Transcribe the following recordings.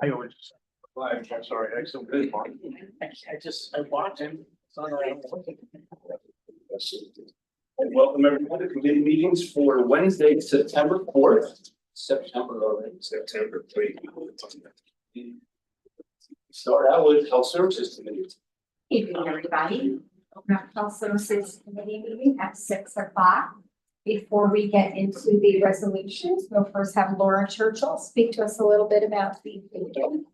I always live. I'm sorry. I still good. I watch him. Welcome everyone to committee meetings for Wednesday, September 4th. September already, September 3rd. Start out with Health Services Committee. Evening, everybody. Open up Health Services Committee meeting at 6 o'clock. Before we get into the resolutions, we'll first have Laura Churchill speak to us a little bit about the meeting.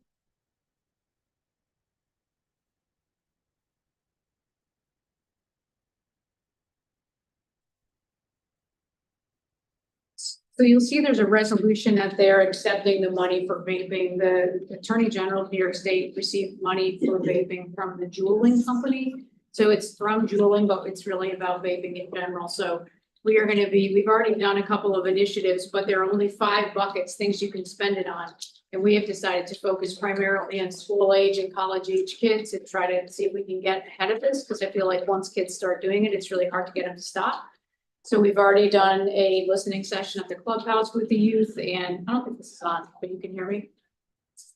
So you'll see there's a resolution that they're accepting the money for vaping. The Attorney General of New York State received money for vaping from the Juuling company. So it's from Juuling, but it's really about vaping in general. So we've already done a couple of initiatives, but there are only 5 buckets, things you can spend it on. And we have decided to focus primarily on school age and college age kids and try to see if we can get ahead of this, because I feel like once kids start doing it, it's really hard to get them to stop. So we've already done a listening session at the clubhouse with the youth, and I don't think this is on, but you can hear me.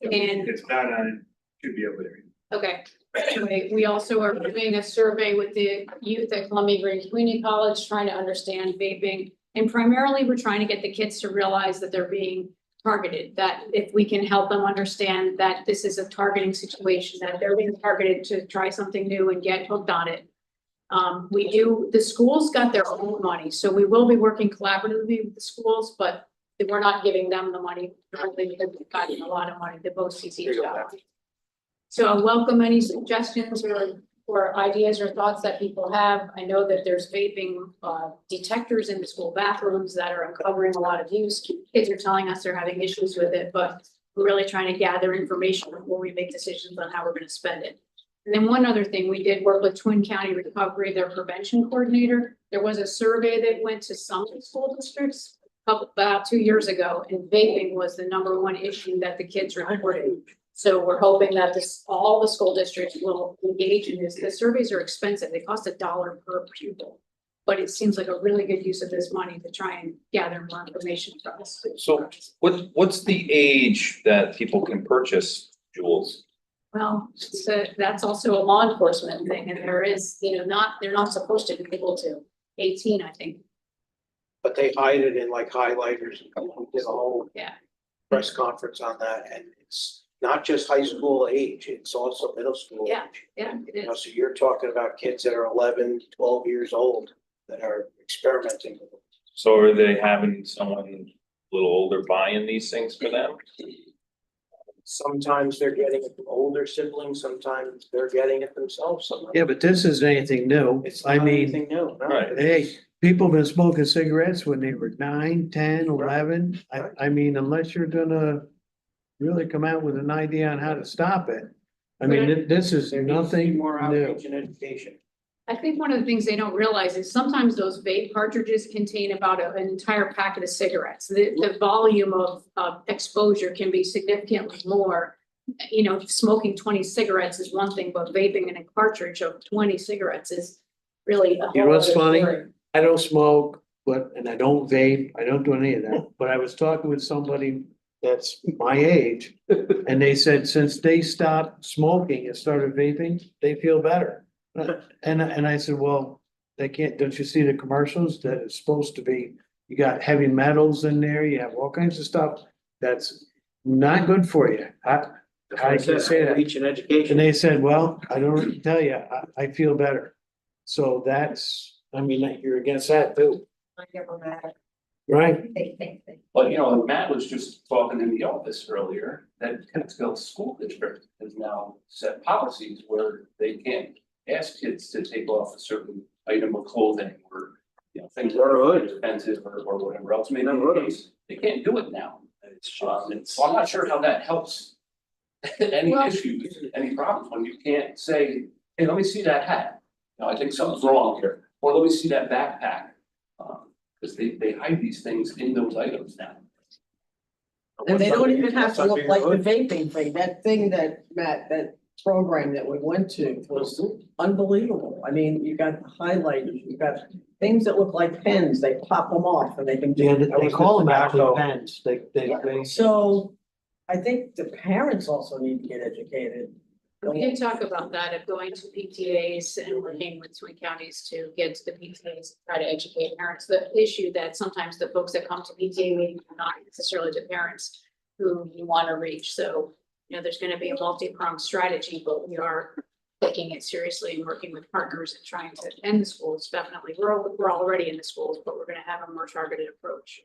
And It's not on, should be over there. okay, anyway, we also are doing a survey with the youth at Columbia Greene Community College, trying to understand vaping. And primarily, we're trying to get the kids to realize that they're being targeted, that if we can help them understand that this is a targeting situation, that they're being targeted to try something new and get hooked on it. The schools got their own money, so we will be working collaboratively with the schools, but we're not giving them the money, because they've gotten a lot of money, the both CCs got. So I welcome any suggestions or ideas or thoughts that people have. I know that there's vaping detectors in the school bathrooms that are uncovering a lot of use. Kids are telling us they're having issues with it, but we're really trying to gather information before we make decisions on how we're going to spend it. And then one other thing, we did work with Twin County Recovery, their prevention coordinator. There was a survey that went to some school districts about 2 years ago, and vaping was the #1 issue that the kids reported. So we're hoping that all the school districts will engage in this. The surveys are expensive. They cost $1 per pupil. But it seems like a really good use of this money to try and gather more information from us. So what's the age that people can purchase Juuls? Well, so that's also a law enforcement thing, and there is, they're not supposed to be able to, 18, I think. But they hide it in like highlighters and did a whole Yeah. press conference on that, and it's not just high school age, it's also middle school Yeah, age. Yeah, it You know, is. so you're talking about kids that are 11, 12 years old that are experimenting with it. So are they having someone a little older buying these things for them? Sometimes they're getting it from older siblings, sometimes they're getting it themselves. Yeah, but this isn't anything new. It's I not mean, anything new, no. Right. hey, people been smoking cigarettes when they were 9, 10, 11. I mean, unless you're gonna really come out with an idea on how to stop it. I mean, this is There needs to be nothing more new. outreach and education. I think one of the things they don't realize is sometimes those vape cartridges contain about an entire packet of cigarettes. The volume of exposure can be significantly more. Smoking 20 cigarettes is one thing, but vaping in a cartridge of 20 cigarettes is really a You know whole what's other funny? story. I don't smoke, and I don't vape, I don't do any of that, but I was talking with somebody that's my age. And they said since they stopped smoking and started vaping, they feel better. And I said, well, don't you see the commercials that it's supposed to be, you got heavy metals in there, you have all kinds of stuff that's not good for you. I can say that. Outreach and And education. they said, well, I don't tell you, I feel better. So you're against that too, I never matter. right? They. But Matt was just talking in the office earlier that Catskill School District has now set policies where they can't ask kids to take off a certain item of clothing or, things that are expensive or whatever else may be the case. They can't do it now. So I'm not sure how that helps any Well- issues, any problems when you can't say, hey, let me see that hat. I think something's wrong here. Or let me see that backpack. Because they hide these things in those items now. And they don't even have to look like the vaping thing, that thing that Matt, that program that we went to was unbelievable. I mean, you got highlighters, you got things that look like pens, they pop them off and they can. Yeah, they call them actually tobacco. pens, they. So I think the parents also need to get educated. We did talk about that, of going to PTAs and working with Twin counties to get to the PTAs, try to educate parents. The issue that sometimes the folks that come to PTA meetings are not necessarily the parents who you want to reach. So, you know, there's going to be a multi-pronged strategy, but we are taking it seriously and working with partners and trying to end the schools. Definitely, we're already in the schools, but we're going to have a more targeted approach.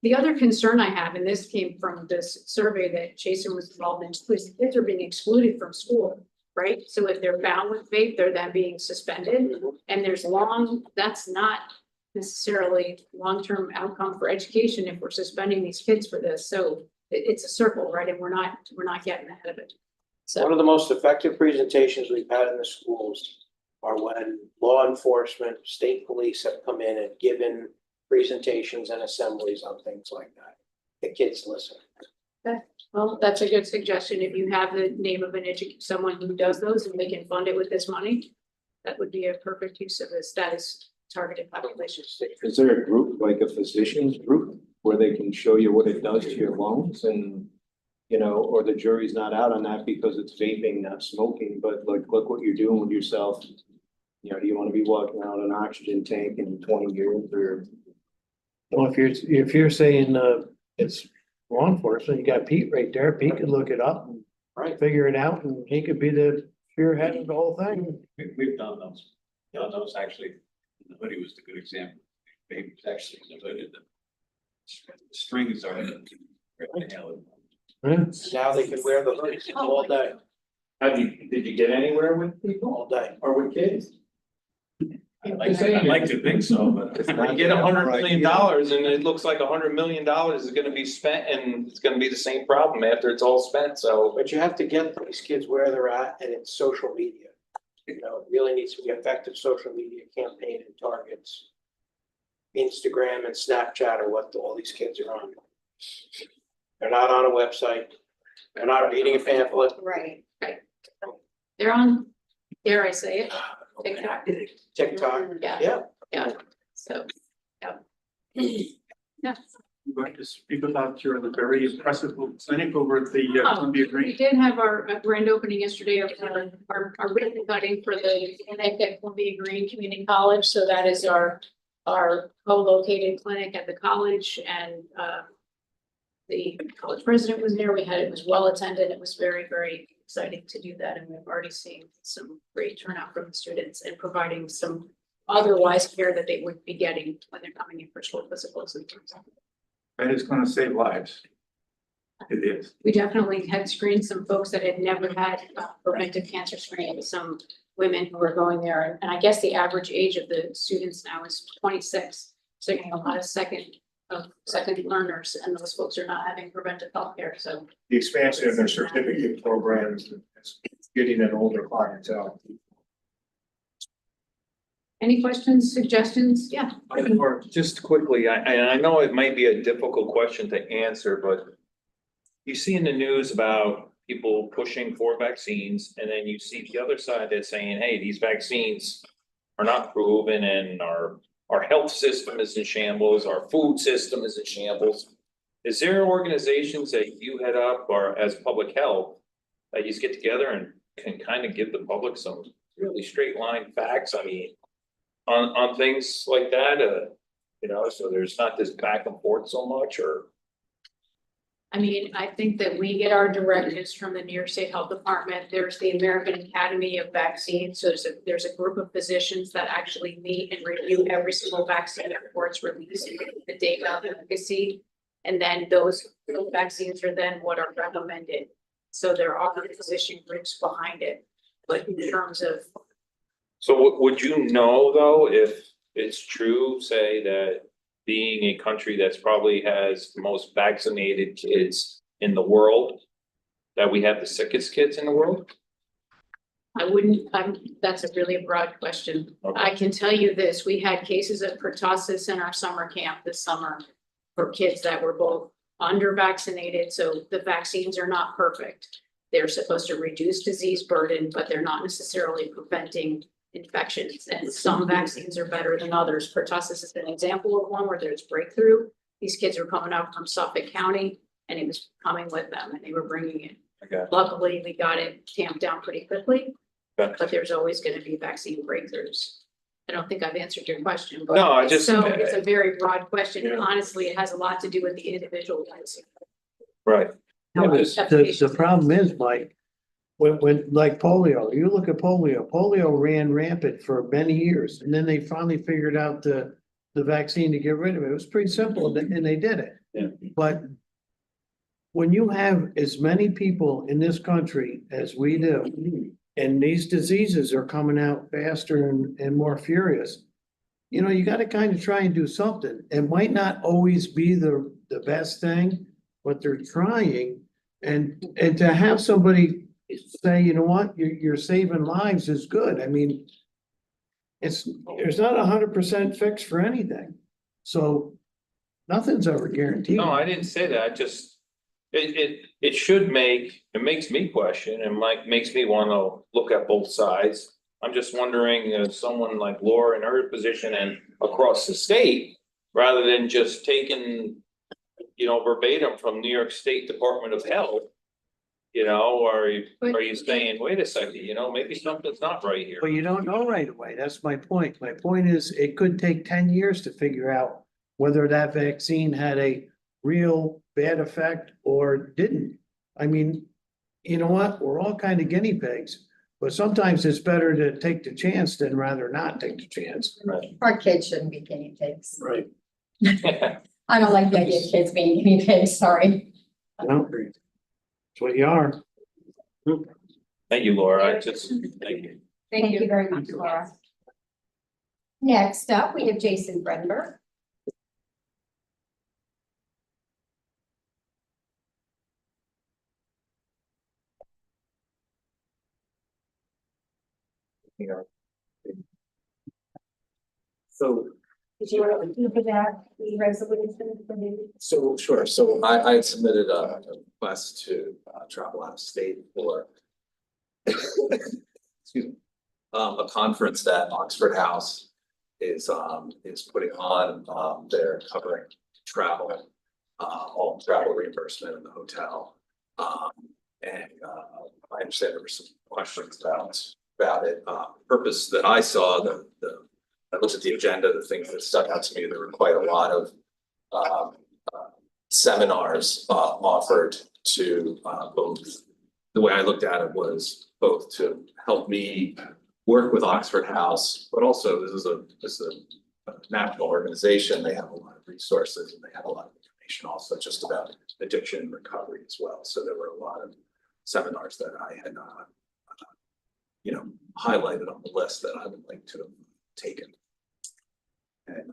The other concern I have, and this came from this survey that Jason was involved in, was kids are being excluded from school, right? So if they're found with vape, they're then being suspended, and that's not necessarily long-term outcome for education if we're suspending these kids for this. So it's a circle, right? And we're not getting ahead of it. So. One of the most effective presentations we've had in the schools are when law enforcement, state police have come in and given presentations and assemblies on things like that. The kids listen. Okay, well, that's a good suggestion. If you have the name of someone who does those and they can fund it with this money, that would be a perfect use of this. That is targeted population. Is there a group, like a physician's group, where they can show you what it does to your lungs and, you know, or the jury's not out on that because it's vaping, not smoking, but like, look what you're doing with yourself. You know, do you want to be walking around an oxygen tank in 20 years or? Well, if you're saying, it's law enforcement, you got Pete right there. Pete could look it up and Right. figure it out, and he could be the spearhead of the whole thing. We've done those. Done those actually. The hoodie was the good example. Baby was actually in the hoodie. The strings are. Yeah. Now they can wear the hoodies all day, Did you get anywhere with people all day. or with kids? I'd like to think so, but. You get $100 million and it looks like $100 million is gonna be spent and it's gonna be the same problem after it's all spent, so. But you have to get these kids where they're at, and it's social media. You know, it really needs to be effective social media campaign and targets. Instagram and Snapchat are what all these kids are on. They're not on a website. They're not reading a pamphlet. Right. They're on, dare I say it, TikTok. TikTok, Yeah, yeah. so, yeah. Yeah. I'm going to speak about your very impressive clinic over at the Columbia We Green. did have our grand opening yesterday of our ribbon cutting for the clinic at Columbia Greene Community College. So that is our co-located clinic at the college, and the college president was there. It was well attended. It was very, very exciting to do that. And we've already seen some great turnout from the students and providing some otherwise care that they would be getting when they're coming in for school physicals and things. That is going to save lives. It is. We definitely had screened some folks that had never had preventive cancer screening, some women who were going there. And I guess the average age of the students now is 26. So you're getting a lot of second learners, and those folks are not having preventive health care. So The expansion of their certificate programs is getting an older clientele. any questions, suggestions? Yeah. Or just quickly, I know it might be a difficult question to answer, but you see in the news about people pushing for vaccines, and then you see the other side that's saying, hey, these vaccines are not proven, and our health system is in shambles, our food system is in shambles. Is there organizations that you head up or as public health that you just get together and can kind of give the public some really straight line facts? I mean, on things like that, you know, so there's not this back and forth so much, or? I mean, I think that we get our directives from the New York State Health Department. There's the American Academy of Vaccines. So there's a group of physicians that actually meet and review every single vaccine before it's released, the data of efficacy. And then those vaccines are then what are recommended. So there are physician groups behind it. But in terms of, So would you know, though, if it's true, say that being a country that's probably has the most vaccinated kids in the world, that we have the sickest kids in the world? that's a really broad question. Okay. I can tell you this, we had cases of pertussis in our summer camp this summer for kids that were both under vaccinated, so the vaccines are not perfect. They're supposed to reduce disease burden, but they're not necessarily preventing infections, and some vaccines are better than others. Pertussis is an example of one where there's breakthrough. These kids are coming out from Suffolk County. and he was coming with them and they were bringing it. Okay. Luckily, we got it tamped down pretty quickly, Okay. but there's always gonna be vaccine breakthroughs. I don't think I've answered your question, but. No, I just- So it's a very broad question. Yeah. Honestly, it has a lot to do with the individual. Right. Yeah, but the problem is, Mike, when like polio, you look at polio ran rampant for many years, and then they finally figured out the vaccine to get rid of it. It was pretty simple, and they did it. Yeah. But when you have as many people in this country as we do, and these diseases are coming out faster and more furious, you know, you gotta kind of try and do something. It might not always be the best thing, but they're trying. And to have somebody say, you know what, you're saving lives is good. I mean, there's not 100% fix for anything. So nothing's ever guaranteed. No, I didn't say that, it should it makes me question and makes me wanna look at both sides. I'm just wondering, someone like Laura in her position and across the state, rather than just taking, verbatim from New York State Department of Health. Are you saying, wait a second, maybe something's not right here? But you don't know right away. That's my point. My point is, it could take 10 years to figure out whether that vaccine had a real bad effect or didn't. I mean, you know what? We're all kind of guinea pigs, but sometimes it's better to take the chance than rather not take the chance. Our kids shouldn't be guinea pigs. Right. I don't like the idea of kids being guinea pigs, sorry. No, that's what you are. Thank you, Laura, thank you. Thank you very much, Laura. Next up, we have Jason Brenberg. So, Did you want to look at that, the resolution for the? sure, so I had submitted a request to travel out of state for excuse me, a conference that Oxford House is putting on. They're covering travel, all travel reimbursement in the hotel. And I understand there were some questions about it. Purpose that I saw, I looked at the agenda, the things that stuck out to me, there were quite a lot of seminars offered to both. The way I looked at it was both to help me work with Oxford House, but also this is a national organization. They have a lot of resources and they have a lot of information also just about addiction and recovery as well. So there were a lot of seminars that I had highlighted on the list that I would like to have taken. And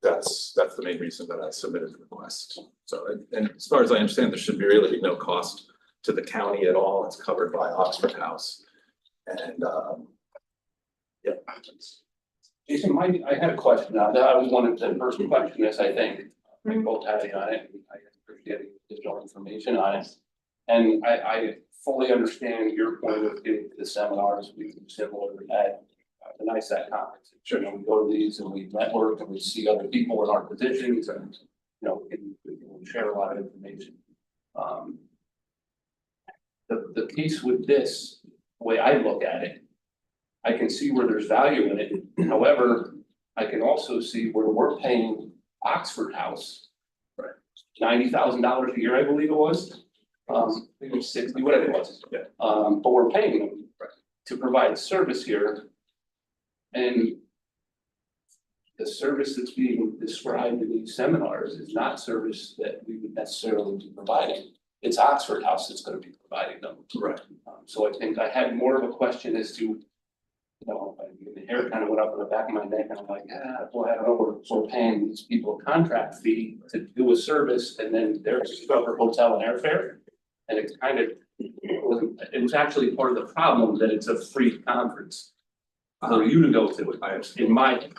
that's the main reason that I submitted the request. So, and as far as I understand, there should be really no cost to the county at all. It's covered by Oxford House. And yeah. Jason, I had a question. Now, that was one of the first questions, I think. We both had it on it. I appreciate additional information on it. And I fully understand your point of getting to the seminars. We do similar at the NICEAC conference. Sure, we go to these and we network and we see other people in our positions and, we can share a lot of information. The piece with this, the way I look at it, I can see where there's value in it. However, I can also see where we're paying Oxford House $90,000 a year, I believe it was. Maybe 60, whatever it was. Yeah. But we're paying them to provide a service here. And the service that's being described in these seminars is not service that we would necessarily be providing. It's Oxford House that's going to be providing them. Right. So I think I had more of a question as to, the hair kind of went up on the back of my neck and I'm like, boy, I don't know, we're paying these people a contract fee to do a service and then they're to cover hotel and airfare. And it's kind of, it was actually part of the problem that it's a free conference for you to go to it. In my opinion,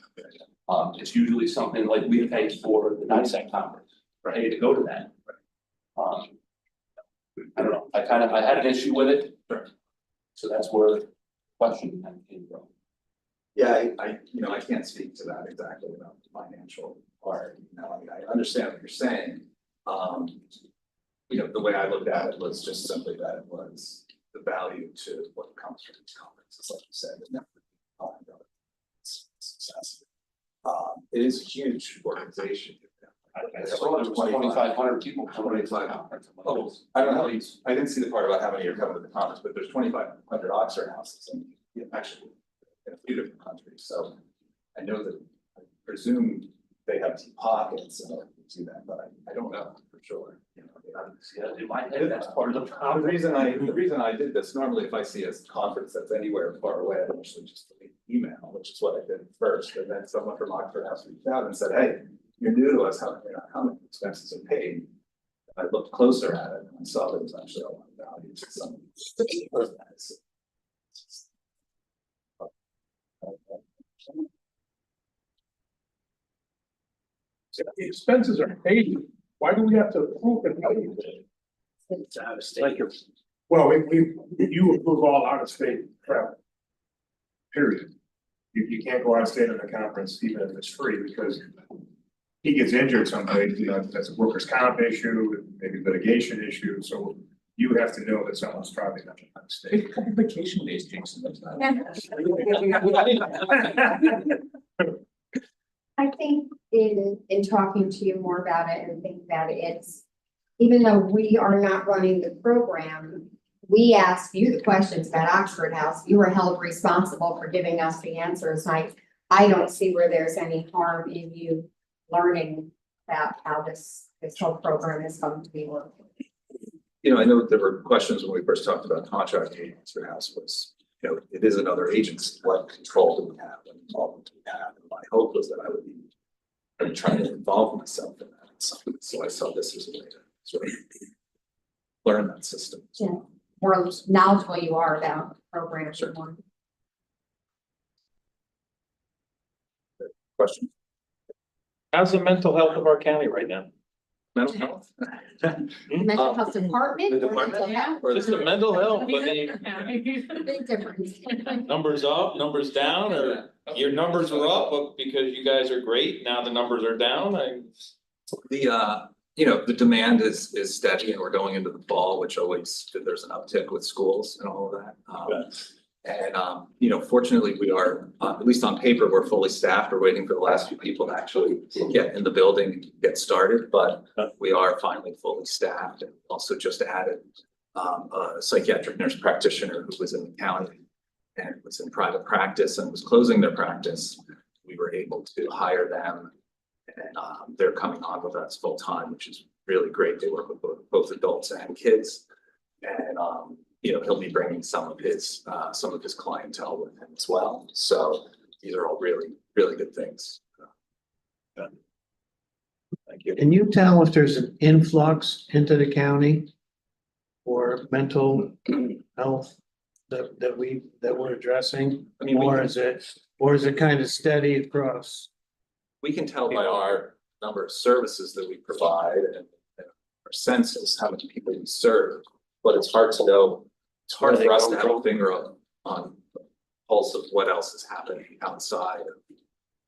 it's usually something like we pay for the NICEAC conference, pay to go to that. I don't know, I had an issue with it. So that's where the question kind of came from. Yeah, I can't speak to that exactly about the financial part. I mean, I understand what you're saying. You know, the way I looked at it was just simply that it was the value to what comes from these conferences, like you said, and that success. It is a huge organization. I saw there was 2,500 people coming to the conference. Oh, I don't know, I didn't see the part about how many are coming to the conference, but there's 2,500 Oxford houses and actually in a few different countries, so I know that, I presume they have deep pockets and do that, but I don't know for sure. You know, Yeah, in my head, that's part of the the conference. reason I did this, normally if I see a conference that's anywhere far away, I usually just delete the email, which is what I did first, and then someone from Oxford House reached out and said, hey, you're new to us, how come you're not coming, expenses are paid. I looked closer at it and I saw there was actually a lot of value to some. If the expenses are paid, why do we have to approve it? It's out of state. Well, you approve all out of state travel. Period. You can't go out of state on a conference even if it's free, because he gets injured someday, you know, that's a workers' comp issue, maybe litigation issue, so you have to know that someone's traveling out of state. Vacation days, Jason, that's not. I think in talking to you more about it, and think that it's, even though we are not running the program, we asked you the questions about Oxford House. You were held responsible for giving us the answers. I don't see where there's any harm in you learning about how this whole program is going to be working. You know, I know there were questions when we first talked about contracting with Oxford House was, you know, it is another agency, what control do we have, what involvement do we have? And my hope was that I would be trying to involve myself in that. So I saw this as a way to sort of learn that system. Yeah. More knowledgeable you are about programs. Sure. More. Question? How's the mental health of our county right now? Mental health? Mental health department. The or mental department? health? Or Just the mental health, I mean, Big difference. numbers up, numbers down, or your numbers are up, but because you guys are great, now the numbers are down, The you know, the demand is steady and we're going into the fall, which always, there's an uptick with schools and all of that. You know, fortunately, we are, at least on paper, we're fully staffed. We're waiting for the last few people to actually get in the building and get started, but we are finally fully staffed and also just added a psychiatric nurse practitioner who was in the county and was in private practice and was closing their practice. We were able to hire them and they're coming on with us full time, which is really great. They work with both adults and kids. And you know, he'll be bringing some of his clientele with him as well. So these are all really, really good things. Thank you. Can you tell if there's an influx into the county for mental health that we're addressing? I mean, Or is it kind of steady across? we can tell by our number of services that we provide and our census, how many people we serve, but it's hard to know. It's hard for us to have a finger on the pulse of what else is happening outside of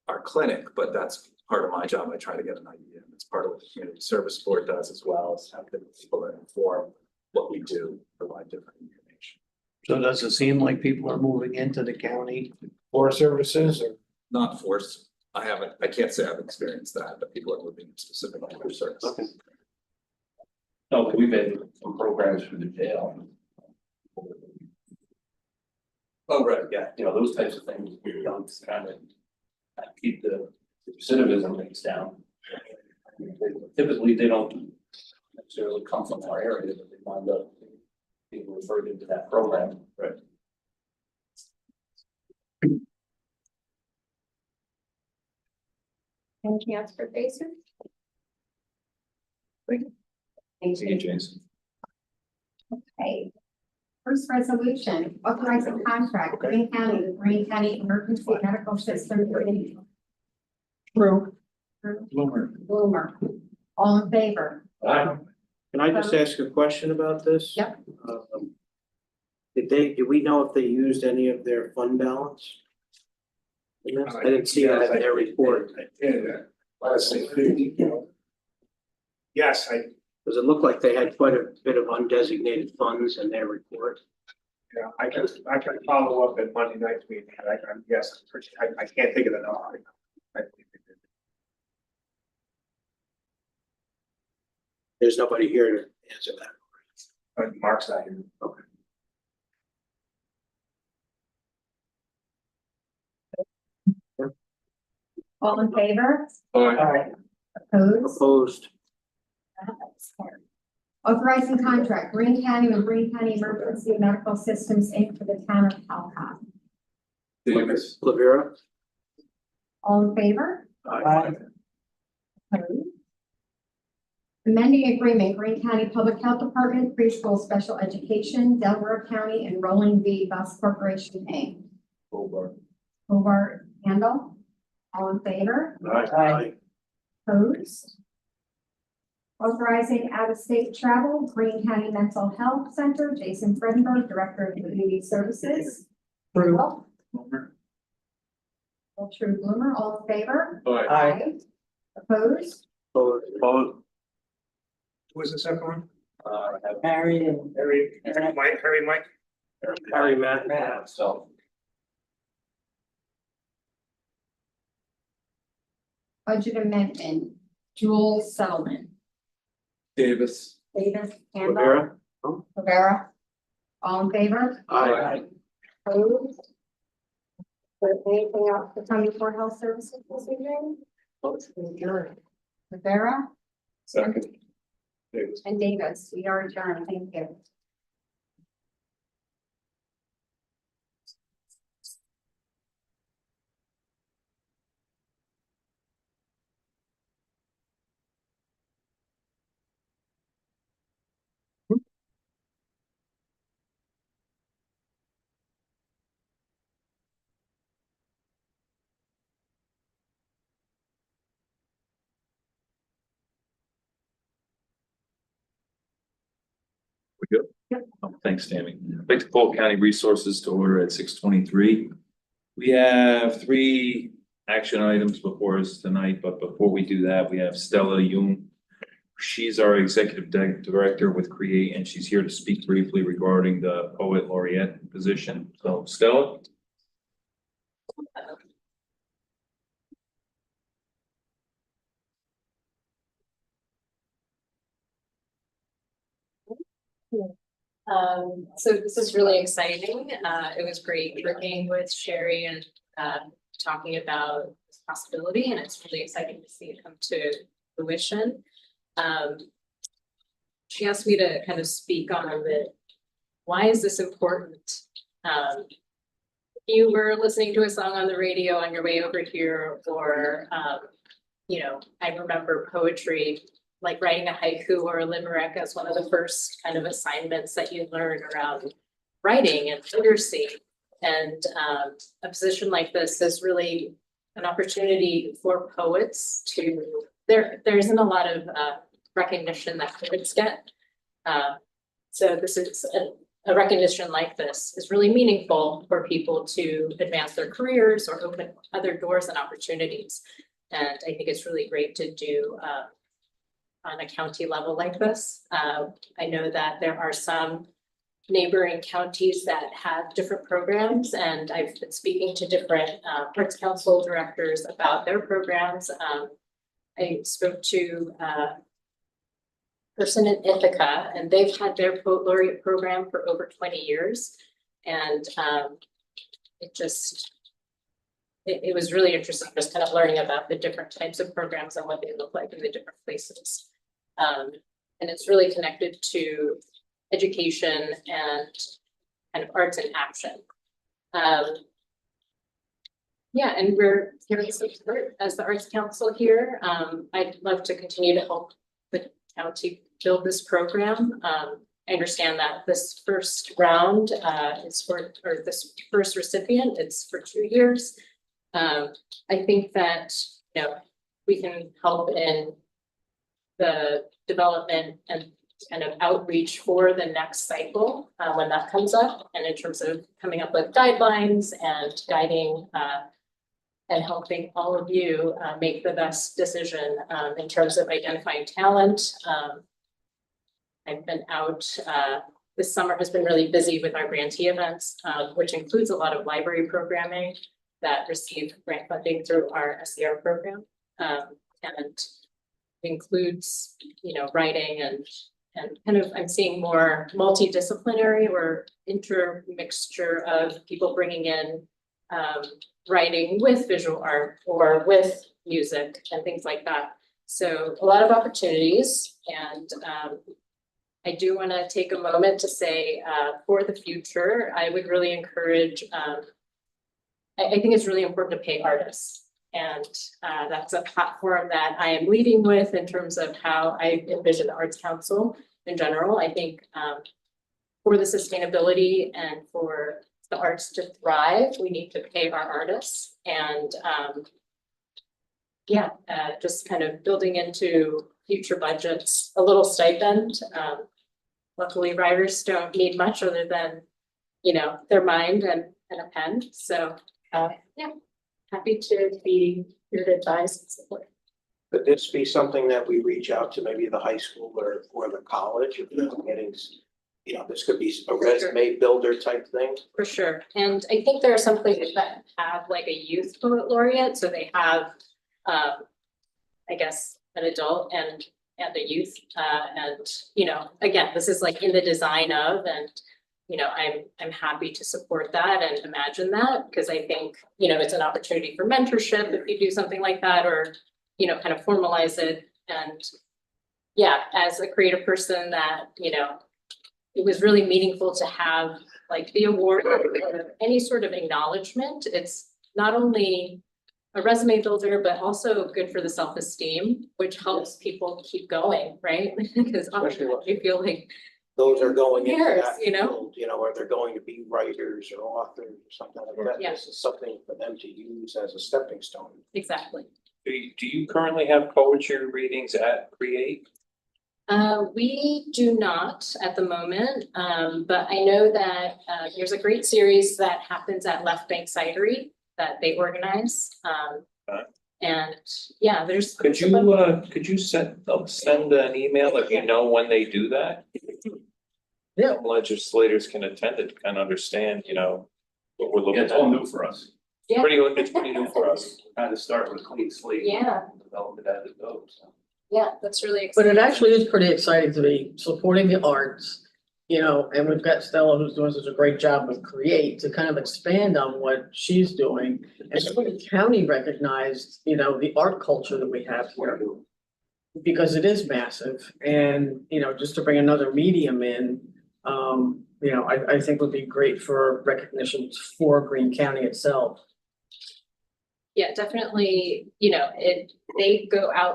our clinic, but that's part of my job. I try to get an idea. And it's part of what the community service board does as well, is have different people that inform what we do, provide different information. So does it seem like people are moving into the county for services or? Not forced. I can't say I've experienced that, but people are moving specifically for service. Okay. No, but we've had some programs for the jail. Oh, right, yeah. You know, those types of things, we're young, to kind of keep the recidivism rates down. Typically, they don't necessarily come from our area, but they wind up being referred into that program. Right. Anything else for Jason? Thank you. Thank See you, you. Jason. Okay. First resolution, authorizing contract, Greene County, the Greene County Emergency Medical System for Bloomer. All in favor? Can I just ask a question about this? Yep. Did we know if they used any of their fund balance? in this? I didn't see that in their report. Yeah, last thing, you know. Yes, Does it look like they had quite a bit of undesignated funds in their report? yeah, I can follow up at Monday night's meeting, and yes, I can't think of the number. I believe they did. There's nobody here to answer that. But Mark's not here. Okay. All in favor? Aye. Opposed? Opposed? That's carried. Authorizing contract, Greene County and Greene County Emergency Medical Systems Inc. for the town of Halcott. Davis. Rivera? All in favor? Aye. Opposed? Amending agreement, Greene County Public Health Department, preschool special education, Delaware County and Rolling V Bus Corporation Inc. Hobart Handle. All in favor? Aye. Opposed? Authorizing out-of-state travel, Greene County Mental Health Center, Jason Fredenberg, Director of Community Services. Approval. True Bloomer, all in favor? Aye. Opposed? Opposed? Who was the second one? Harry and. Harry Mike? Harry, Matt. So. Budget amendment, dual settlement, Davis. Davis, Campbell, Rivera? Rivera. All in favor? Aye. Opposed? Is there anything else to come before health services this evening? Rivera Second. Davis. and Davis, we are adjourned, thank you. We good? Oh, thanks, Tammy. I'd like to pull county resources to order at 6:23. We have 3 action items before us tonight, but before we do that, we have Stella Yoon. She's our executive director with Create, and she's here to speak briefly regarding the poet laureate position. So Stella? So this is really exciting. It was great working with Sherry and talking about this possibility, and it's really exciting to see it come to fruition. She asked me to kind of speak on it. Why is this important? You were listening to a song on the radio on your way over here, or I remember poetry, like writing a haiku or a limerick as one of the first kind of assignments that you learn around writing and literacy. And a position like this is really an opportunity for poets to, there isn't a lot of recognition that poets get. So this is a recognition like this is really meaningful for people to advance their careers or open other doors and opportunities. And I think it's really great to do on a county level like this. I know that there are some neighboring counties that have different programs, and I've been speaking to different arts council directors about their programs. I spoke to a person in Ithaca, and they've had their poet laureate program for over 20 years. And it was really interesting just kind of learning about the different types of programs and what they look like in the different places. And it's really connected to education and kind of arts in action. Yeah, and we're giving support as the Arts Council here. I'd love to continue to help the county build this program. I understand that this first round is for, or this first recipient, it's for 2 years. I think that, we can help in the development and kind of outreach for the next cycle when that comes up, and in terms of coming up with guidelines and guiding and helping all of you make the best decision in terms of identifying talent. I've been out, this summer has been really busy with our grantee events, which includes a lot of library programming that receive grant funding through our SER program. And includes, you know, writing and kind of, I'm seeing more multidisciplinary or intermixture of people bringing in writing with visual art or with music and things like that. So a lot of opportunities, and I do want to take a moment to say for the future, I would really encourage, I think it's really important to pay artists. And that's a platform that I am leading with in terms of how I envision the Arts Council in general. I think for the sustainability and for the arts to thrive, we need to pay our artists. And just kind of building into future budgets, a little stipend. Luckily, writers don't need much other than, you know, their mind and a pen. So happy to be here to advise and support. Could this be something that we reach out to maybe the high school or the college, if they're getting, you know, this could be a resume builder type thing? For sure. And I think there are some places that have like a youth poet laureate. So they have, I guess, an adult and a youth. And, you know, again, this is like in the design of, and you know, I'm happy to support that and imagine that, because I think, you know, it's an opportunity for mentorship if you do something like that, or, you know, kind of formalize it. And yeah, as a creative person that, you know, it was really meaningful to have like the award or any sort of acknowledgement. It's not only a resume builder, but also good for the self-esteem, which helps people keep going, right? Because often you feel like Those are going into Years, that you know? field, you know, or they're going to be writers or authors or something like that. Yeah. This is something for them to use as a stepping stone. exactly. Do you currently have poetry readings at Create? We do not at the moment, but I know that there's a great series that happens at Left Bank Cidery that they organize. And yeah, there's. Could you send an email if you know when they do that? Yeah. Legislators can attend it, kind of understand, you know, what we're looking Yeah, it's all at. new for us. Yeah. It's pretty new for us. Kind of start with a clean slate. Yeah. and Develop it as it goes. So. Yeah, that's really But exciting. it actually is pretty exciting to be supporting the arts, you know, and we've got Stella who's doing such a great job with Create to kind of expand on what she's doing. And so the county recognized, you know, the art culture that we have here. Because it is massive, and, you know, just to bring another medium in, you know, I think would be great for recognition for Greene County itself. Yeah, definitely, you know,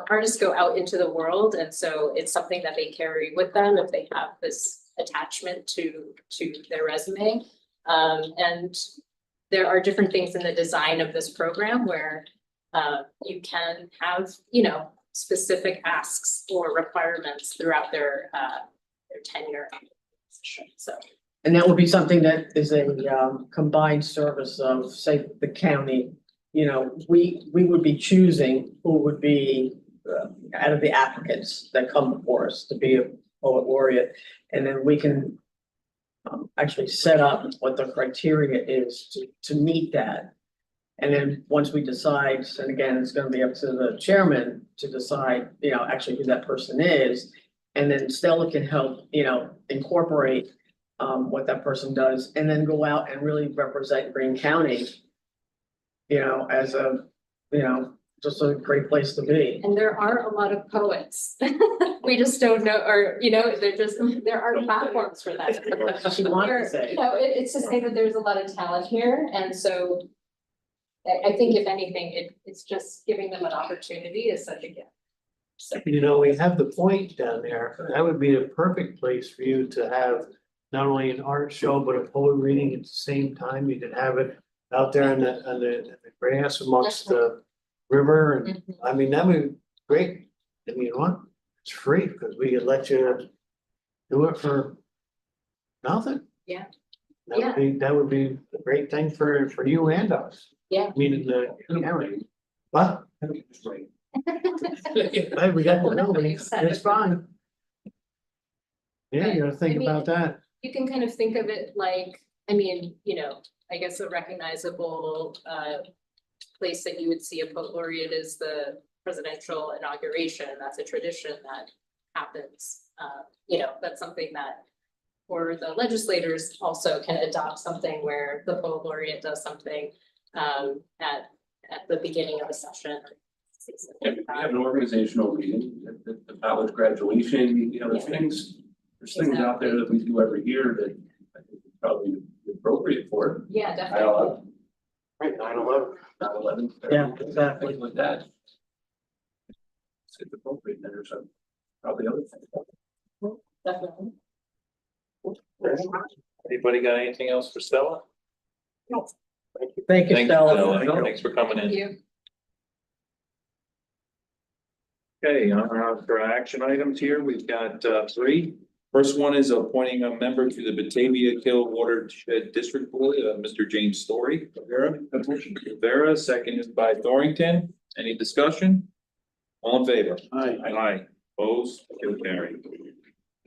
artists go out into the world, and so it's something that they carry with them if they have this attachment to their resume. And there are different things in the design of this program where you can have, you know, specific asks or requirements throughout their tenure. So. And that would be something that is a combined service of, say, the county. You know, we would be choosing who would be out of the applicants that come before us to be a poet laureate. And then we can actually set up what the criteria is to meet that. And then once we decide, and again, it's gonna be up to the chairman to decide, you know, actually who that person is. And then Stella can help, you know, incorporate what that person does, and then go out and really represent Greene County, you know, as a, you know, just a great place to be. And there are a lot of poets. We just don't know, or, you know, there are platforms for that. She wanted to say. You know, it's to say that there's a lot of talent here, and so I think if anything, it's just giving them an opportunity is such a gift. So, You know, we have the point down there. That would be the perfect place for you to have not only an art show, but a poet reading at the same time. You could have it out there in the grass amongst the river. And I mean, that would be great. I mean, you know what? It's free because we could let you do it for nothing. Yeah. That would be a great thing for you and us. Yeah. Meaning the, Right. what? Right. Hey, we got the Well, nobody building, said it's it. fine. Yeah, you gotta think I mean- about that. You can kind of think of it like, I mean, you know, I guess a recognizable place that you would see a poet laureate is the presidential inauguration. That's a tradition that happens. You know, that's something that or the legislators also can adopt something where the poet laureate does something at the beginning of a session. We have an organizational meeting, the college graduation, you know, there's things out there that we do every year that I think is probably appropriate for it. Yeah, definitely. Right, 9/11. 9/11. Yeah, exactly. Things like that. It's appropriate, and there's some, probably other things. Definitely. Anybody got anything else for Stella? Thank you, Thanks, Stella. Thanks for coming in. Thank you. Okay, on our action items here, we've got three. First one is appointing a member to the Batavia Kill Watershed District Board, Mr. James Story. Rivera, seconded by Dorrington. Any discussion? All in favor? Aye. Aye. Opposed? So carried.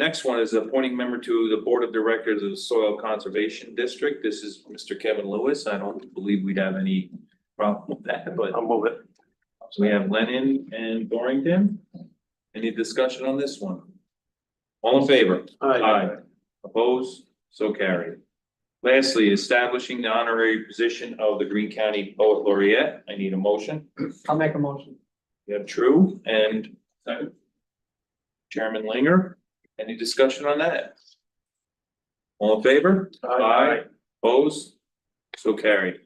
Next one is appointing member to the Board of Directors of the Soil Conservation District. This is Mr. Kevin Lewis. I don't believe we'd have any problem with that, but I'll move it. so we have Lennon and Dorrington. Any discussion on this one? All in favor? Aye. Opposed? So carried. Lastly, establishing the honorary position of the Greene County Poet Laureate. I need a motion. I'll make a motion. We have True and second. Chairman Linger. Any discussion on that? All in favor? Aye. Opposed? So carried.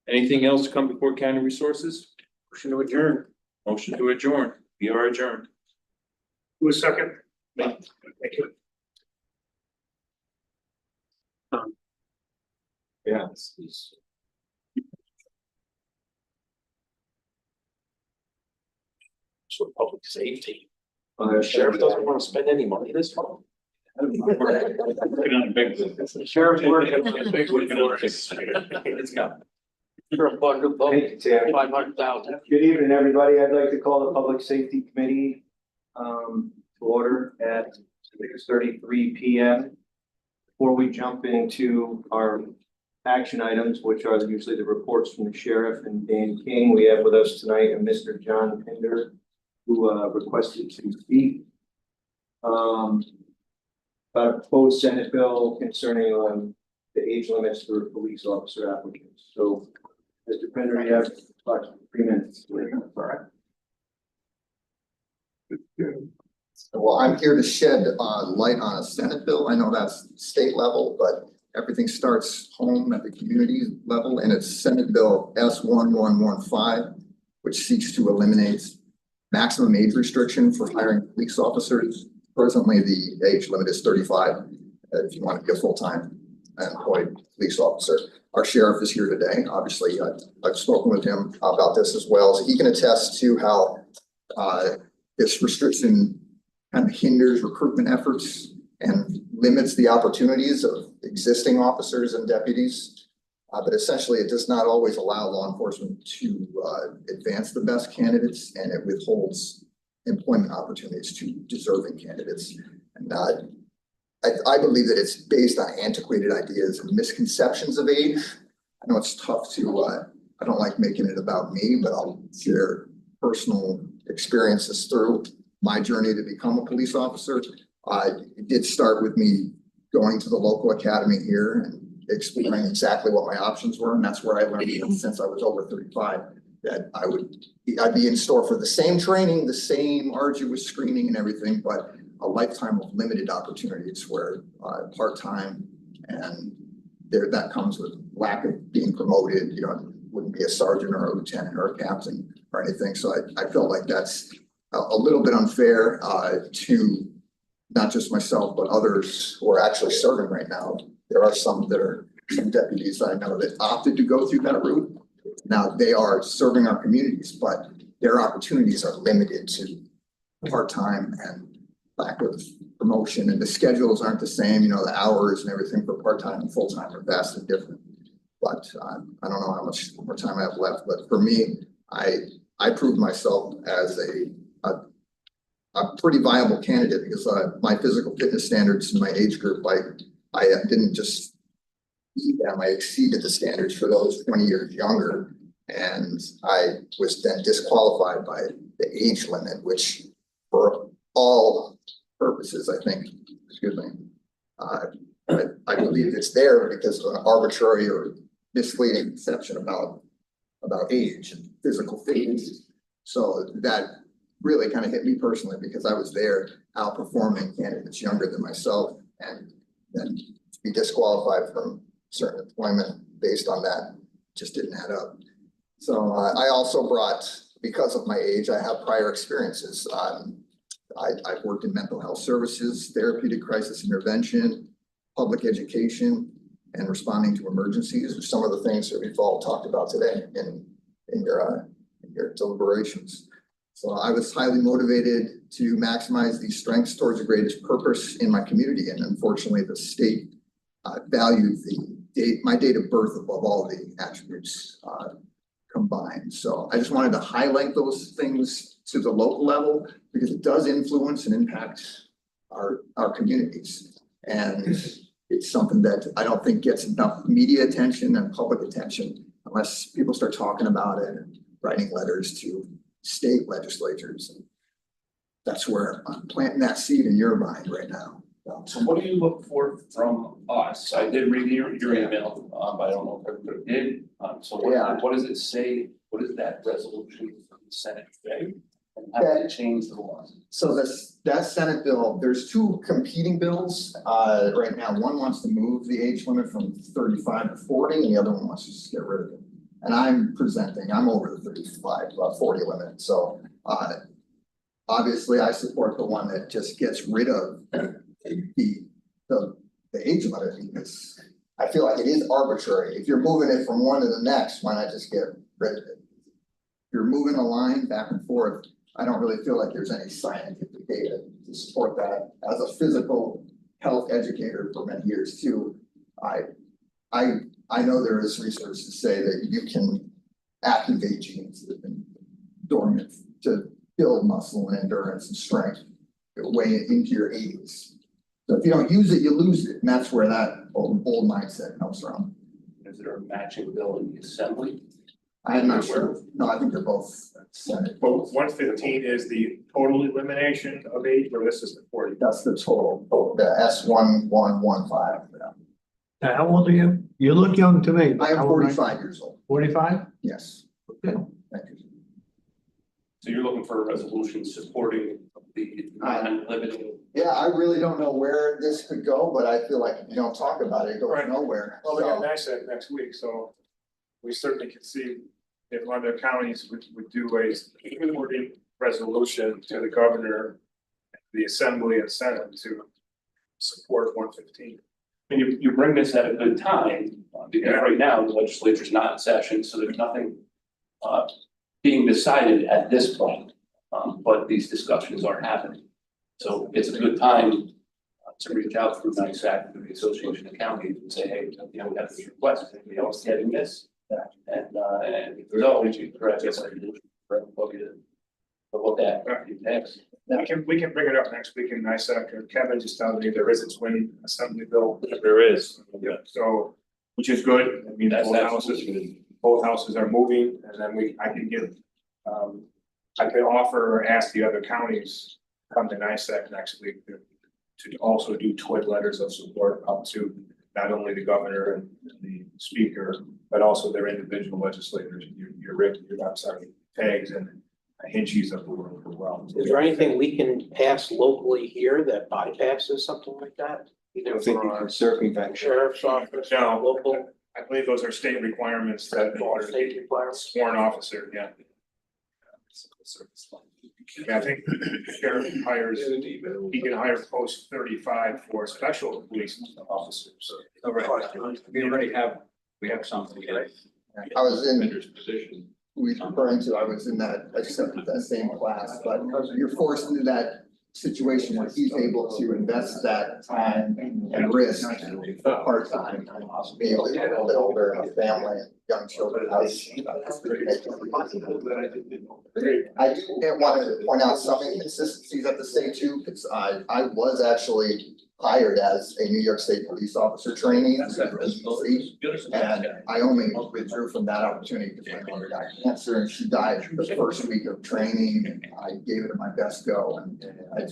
Anything else to come before County Resources? Motion to adjourn. Motion to adjourn. We are adjourned. Who was second? Thank you. Yeah. So public safety. Sheriff doesn't want to spend any money this month. Sheriff's working on a big one for us. It's got. You're a plug of Hey, Tim. 500,000. Good evening, everybody. I'd like to call the Public Safety Committee to order at 6:33 p.m. Before we jump into our action items, which are usually the reports from the sheriff and Dan King, we have with us tonight a Mr. John Pinder, who requested to speak about a proposed Senate bill concerning the age limits for police officer applicants. So, Mr. Pinder, you have about 3 minutes. All right. Well, I'm here to shed light on a Senate bill. I know that's state level, but everything starts home at the community level, and it's Senate Bill S1115, which seeks to eliminate maximum age restriction for hiring police officers. Presently, the age limit is 35 if you want to be a full-time employed police officer. Our sheriff is here today. Obviously, I've spoken with him about this as well, so he can attest to how this restriction kind of hinders recruitment efforts and limits the opportunities of existing officers and deputies. But essentially, it does not always allow law enforcement to advance the best candidates, and it withholds employment opportunities to deserving candidates. And I believe that it's based on antiquated ideas and misconceptions of age. I know it's tough to, I don't like making it about me, but I'll share personal experiences through my journey to become a police officer. It did start with me going to the local academy here and exploring exactly what my options were. And that's where I learned since I was over 35 that I'd be in store for the same training, the same arduous screening and everything, but a lifetime of limited opportunities where part-time, and that comes with lack of being promoted. You know, wouldn't be a sergeant or a lieutenant or a captain or anything. So I felt like that's a little bit unfair to not just myself, but others who are actually serving right now. There are some deputies that I know that opted to go through that route. Now they are serving our communities, but their opportunities are limited to part-time and lack of promotion, and the schedules aren't the same. You know, the hours and everything for part-time and full-time are vastly different. But I don't know how much more time I have left, but for me, I proved myself as a pretty viable candidate because my physical fitness standards in my age group, I didn't just meet them, I exceeded the standards for those 20 years younger. And I was then disqualified by the age limit, which for all purposes, I think, excuse me, I believe it's there because of an arbitrary or misleading conception about age and physical fitness. So that really kind of hit me personally because I was there outperforming candidates younger than myself, and then to be disqualified from certain employment based on that just didn't add up. So I also brought, because of my age, I have prior experiences. I've worked in mental health services, therapeutic crisis intervention, public education, and responding to emergencies are some of the things that we've all talked about today in your deliberations. So I was highly motivated to maximize these strengths towards the greatest purpose in my community. And unfortunately, the state valued my date of birth above all the attributes combined. So I just wanted to highlight those things to the local level because it does influence and impact our communities. And it's something that I don't think gets enough media attention and public attention unless people start talking about it and writing letters to state legislatures. And that's where I'm planting that seed in your mind right now. So what do you look for from us? I did read your email, but I don't know if everybody did. So what does it say? What is that resolution from the Senate say? And how does it change the laws? So that Senate bill, there's two competing bills right now. One wants to move the age limit from 35 to 40, and the other one wants to just get rid of it. And I'm over the 35, 40 limit. So obviously I support the one that just gets rid of the age limit because I feel like it is arbitrary. If you're moving it from one to the next, why not just get rid of it? If you're moving a line back and forth, I don't really feel like there's any scientific data to support that. As a physical health educator for many years too, I know there is research to say that you can activate genes that have been dormant to build muscle and endurance and strength way into your 80s. So if you don't use it, you lose it. And that's where that old mindset comes from. Is there a matching bill in the assembly? I'm not sure. No, I think they're both Senate. But 115 is the total elimination of age, or this is the 40? That's the total, the S1115. How old are you? You look young to me. I am 45 years old. 45? Yes. Okay. Thank you. So you're looking for a resolution supporting the non-limiting. Yeah, I really don't know where this could go, but I feel like if you don't talk about it, it goes Right. nowhere. Well, we So- got NICEAG next week, so we certainly can see if other counties would do a supporting resolution to the governor, the assembly and senate to support 115. And you bring this at a good time, because right now the legislature's not in session, so there's nothing being decided at this point. But these discussions are happening. So it's a good time to reach out through NICEAG, through the Association of Counties and say, hey, we have this request, anybody else getting this? And if there's always you correct, yes, I do, for everybody to look at next. We can bring it up next week in NICEAG. Kevin just told me there is a twin assembly bill. There is. Yeah, so, which is good. I mean, That's both houses are moving, and then I can get, I could offer or ask the other counties come to NICEAG next week to also do twin letters of support up to not only the governor and the speaker, but also their individual legislators, Pegs and Hinchies of the world as well. Is there anything we can pass locally here that bypasses something like that? Either from our sheriff's office, No. local, I believe those are state requirements that or state requirements? sworn officer, yeah. Yeah, I think sheriff hires, he can hire post 35 for special police officers. All right, we have something. I was in, Vendor's position. I was in that, I accepted that same class, but you're forced into that situation where he's able to invest that time and risk for part-time, be a little bit older, and a family, and young children. I do want to point out some inconsistencies at the state too, because I was actually hired as a New York State police officer trainee. And I only withdrew from that opportunity because my mother got cancer and she died the first week of training. And I gave it my best go, and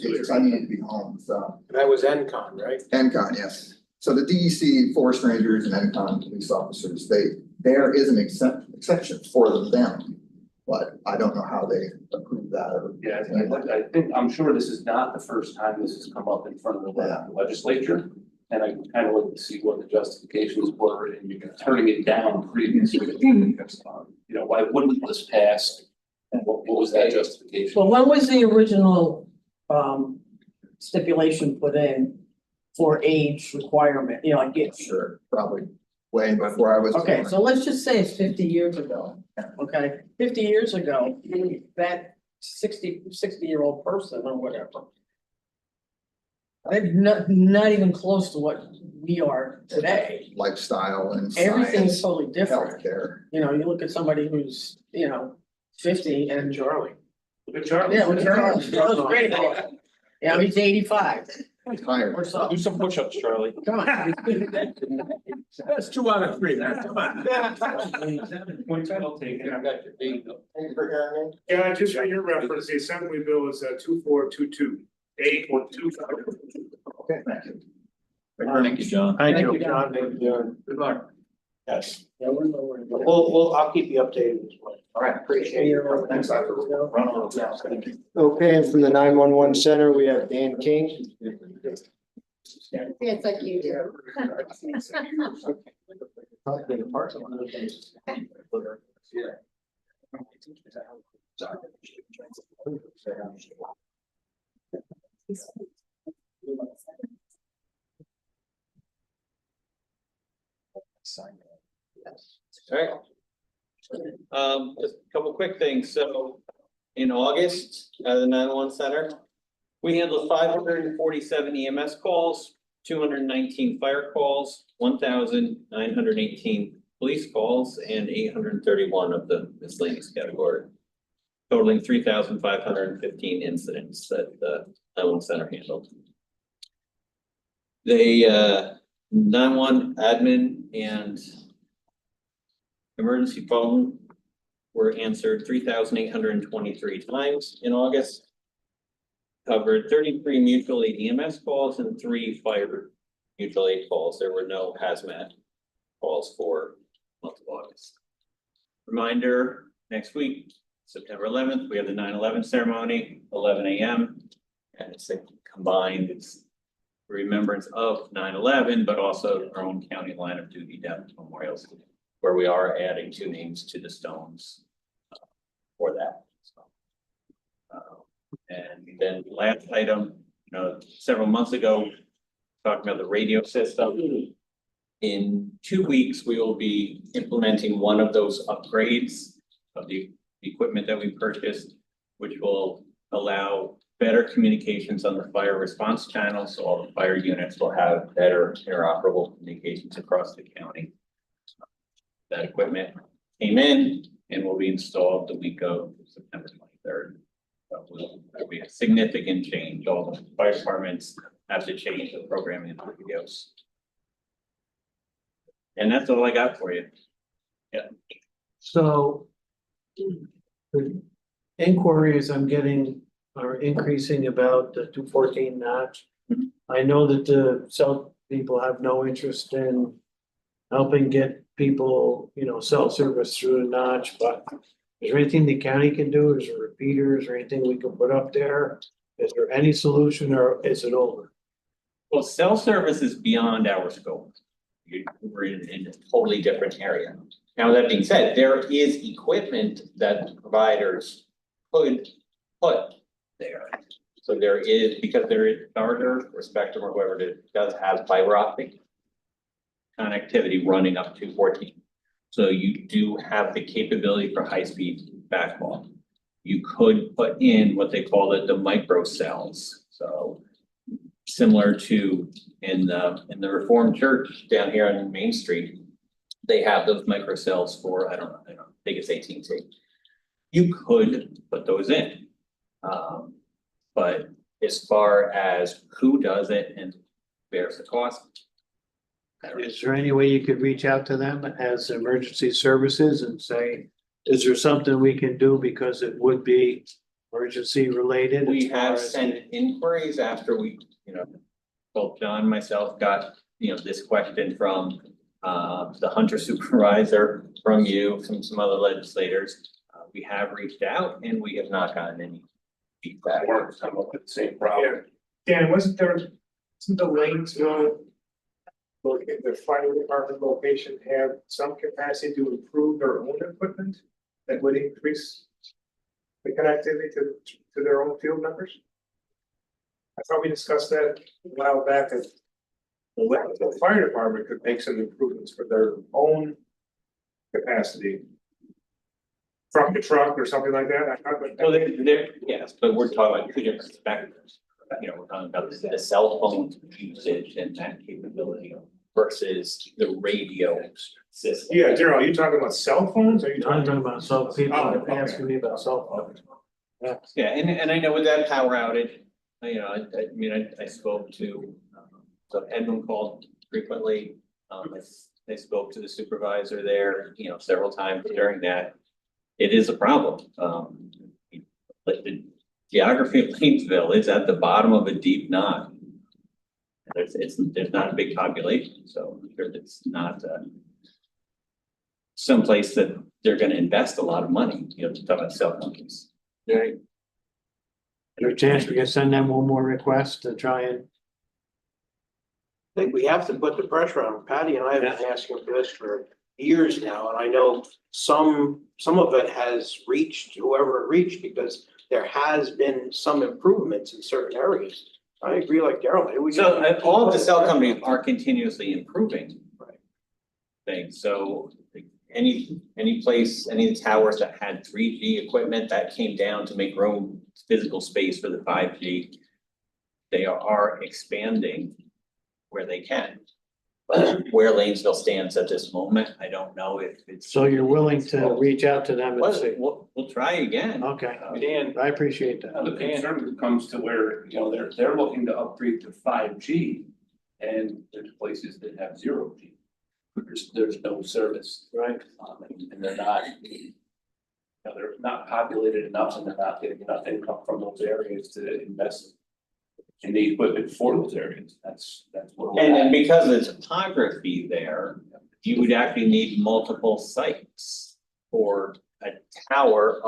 because I needed to be home, so. That was NCON, right? NCON, yes. So the DEC, forest rangers and NCON police officers, there is an exception for them. But I don't know how they approve that or. Yeah, I think, I'm sure this is not the first time this has come up in front of the legislature. And I kind of like to see what the justifications were, and you're turning it down previously. You know, why wouldn't this pass? And what was that justification? Well, when was the original stipulation put in for age requirement, you know, like get. Sure, probably way before I was. Okay, born. so let's just say it's 50 years ago, okay, 50 years ago, that 60-year-old person or whatever. They're not even close to what we are today. Lifestyle and Everything's science, totally different. healthcare. You know, you look at somebody who's, 50 and. Charlie. Look at Charlie. Yeah, well, Charlie's great. Yeah, he's 85 Tired. or so. Do some push-ups, Charlie. Come on. That's 2 out of 3, man, come on. Points well taken. Thank you for hearing me. Yeah, just for your reference, the assembly bill is 2422, 8.25. Okay, thank you. Thank you, John. Thank Thank you, you, John. Thank you. Good luck. Yes. Yeah, we're nowhere near. I'll keep you updated as well. All right, appreciate it. Thanks, Dr. Okay, and from the 911 center, we have Dan King. It's like you do. Alright. Just a couple quick things. So in August, at the 911 center, we handled 547 EMS calls, 219 fire calls, 1,918 police calls, and 831 of the miscellaneous category, totaling 3,515 incidents that the 911 center handled. They 911 admin and emergency phone were answered 3,823 times in August. Covered 33 mutual aid EMS calls and 3 fire mutual aid calls. There were no hazmat calls for the month of August. Reminder, next week, September 11th, we have the 9/11 ceremony, 11 a.m. And it's combined, it's remembrance of 9/11, but also our own county line of duty down to Memorial Stadium, where we are adding 2 names to the stones for that. So, and then last item, several months ago, talking about the radio system. In 2 weeks, we will be implementing one of those upgrades of the equipment that we purchased, which will allow better communications on the fire response channel. So all the fire units will have better interoperable communications across the county. That equipment came in and will be installed the week of September 23rd. So it'll be a significant change. All the fire departments have to change the programming of the radios. And that's all I got for you. Yeah. So the inquiries I'm getting are increasing about the 214 notch. I know that the cell people have no interest in helping get people, cell service through the notch, but is there anything the county can do? Is there repeaters or anything we can put up there? Is there any solution or is it over? Well, cell service is beyond our scope. We're in a totally different area. Now, that being said, there is equipment that providers could put there. So there is, because there is Charter or Spectrum or whoever it is, does have fiber optic connectivity running up to 14. So you do have the capability for high-speed backhaul. You could put in what they call the micro cells. So So similar to in the Reformed Church down here on Main Street, they have those micro cells for, I don't know, I think it's AT&T. You could put those in. But as far as who does it and bears the cost. Is there any way you could reach out to them as emergency services and say, is there something we can do because it would be emergency related? We as far have as- sent inquiries after we, both John and myself got, this question from the Hunter supervisor, from you, from some other legislators. We have reached out and we have not gotten any feedback. We're come up with the same problem. Dan, wasn't the Lanesville the fire department location have some capacity to improve their own equipment that would increase the connectivity to their own field numbers? I thought we discussed that a while back, that the fire department could make some improvements for their own capacity from the truck or something like that. I thought that- Well, yes, but we're talking about two different spectrums. We're talking about the cell phone usage and that capability versus the radio system. Yeah, Daryl, are you talking about cell phones? Are you I'm talking talking about? about cell, people Oh, are okay. asking me about cell phones. Yeah, and I know with that power outage, I spoke to, so Edmund called frequently. I spoke to the supervisor there, several times during that. It is a problem. But the geography of Plainsville is at the bottom of a deep knot. There's not a big population, so I'm sure it's not someplace that they're gonna invest a lot of money, to talk about cell phones. Right. Is there a chance we can send them one more request to try and? I think we have to put the pressure on. Patty and I have been asking for this for years now, and I know some of it has reached whoever it reached because there has been some improvements in certain areas. I agree like Daryl. Maybe we So can- all of the cell companies are continuously improving. Right. Things, so any place, any of the towers that had 3G equipment, that came down to make room, physical space for the 5G. They are expanding where they can. But where Lanesville stands at this moment, I don't know if it's. So you're willing to reach out to them and see? We'll try again. Okay, Dan, I appreciate that. the concern comes to where, they're looking to upgrade to 5G. And there's places that have 0G. There's no service. Right. And they're not. They're not populated enough and they're not getting enough income from those areas to invest in the equipment for those areas. That's what. And then because of the topography there, you would actually need multiple sites for a tower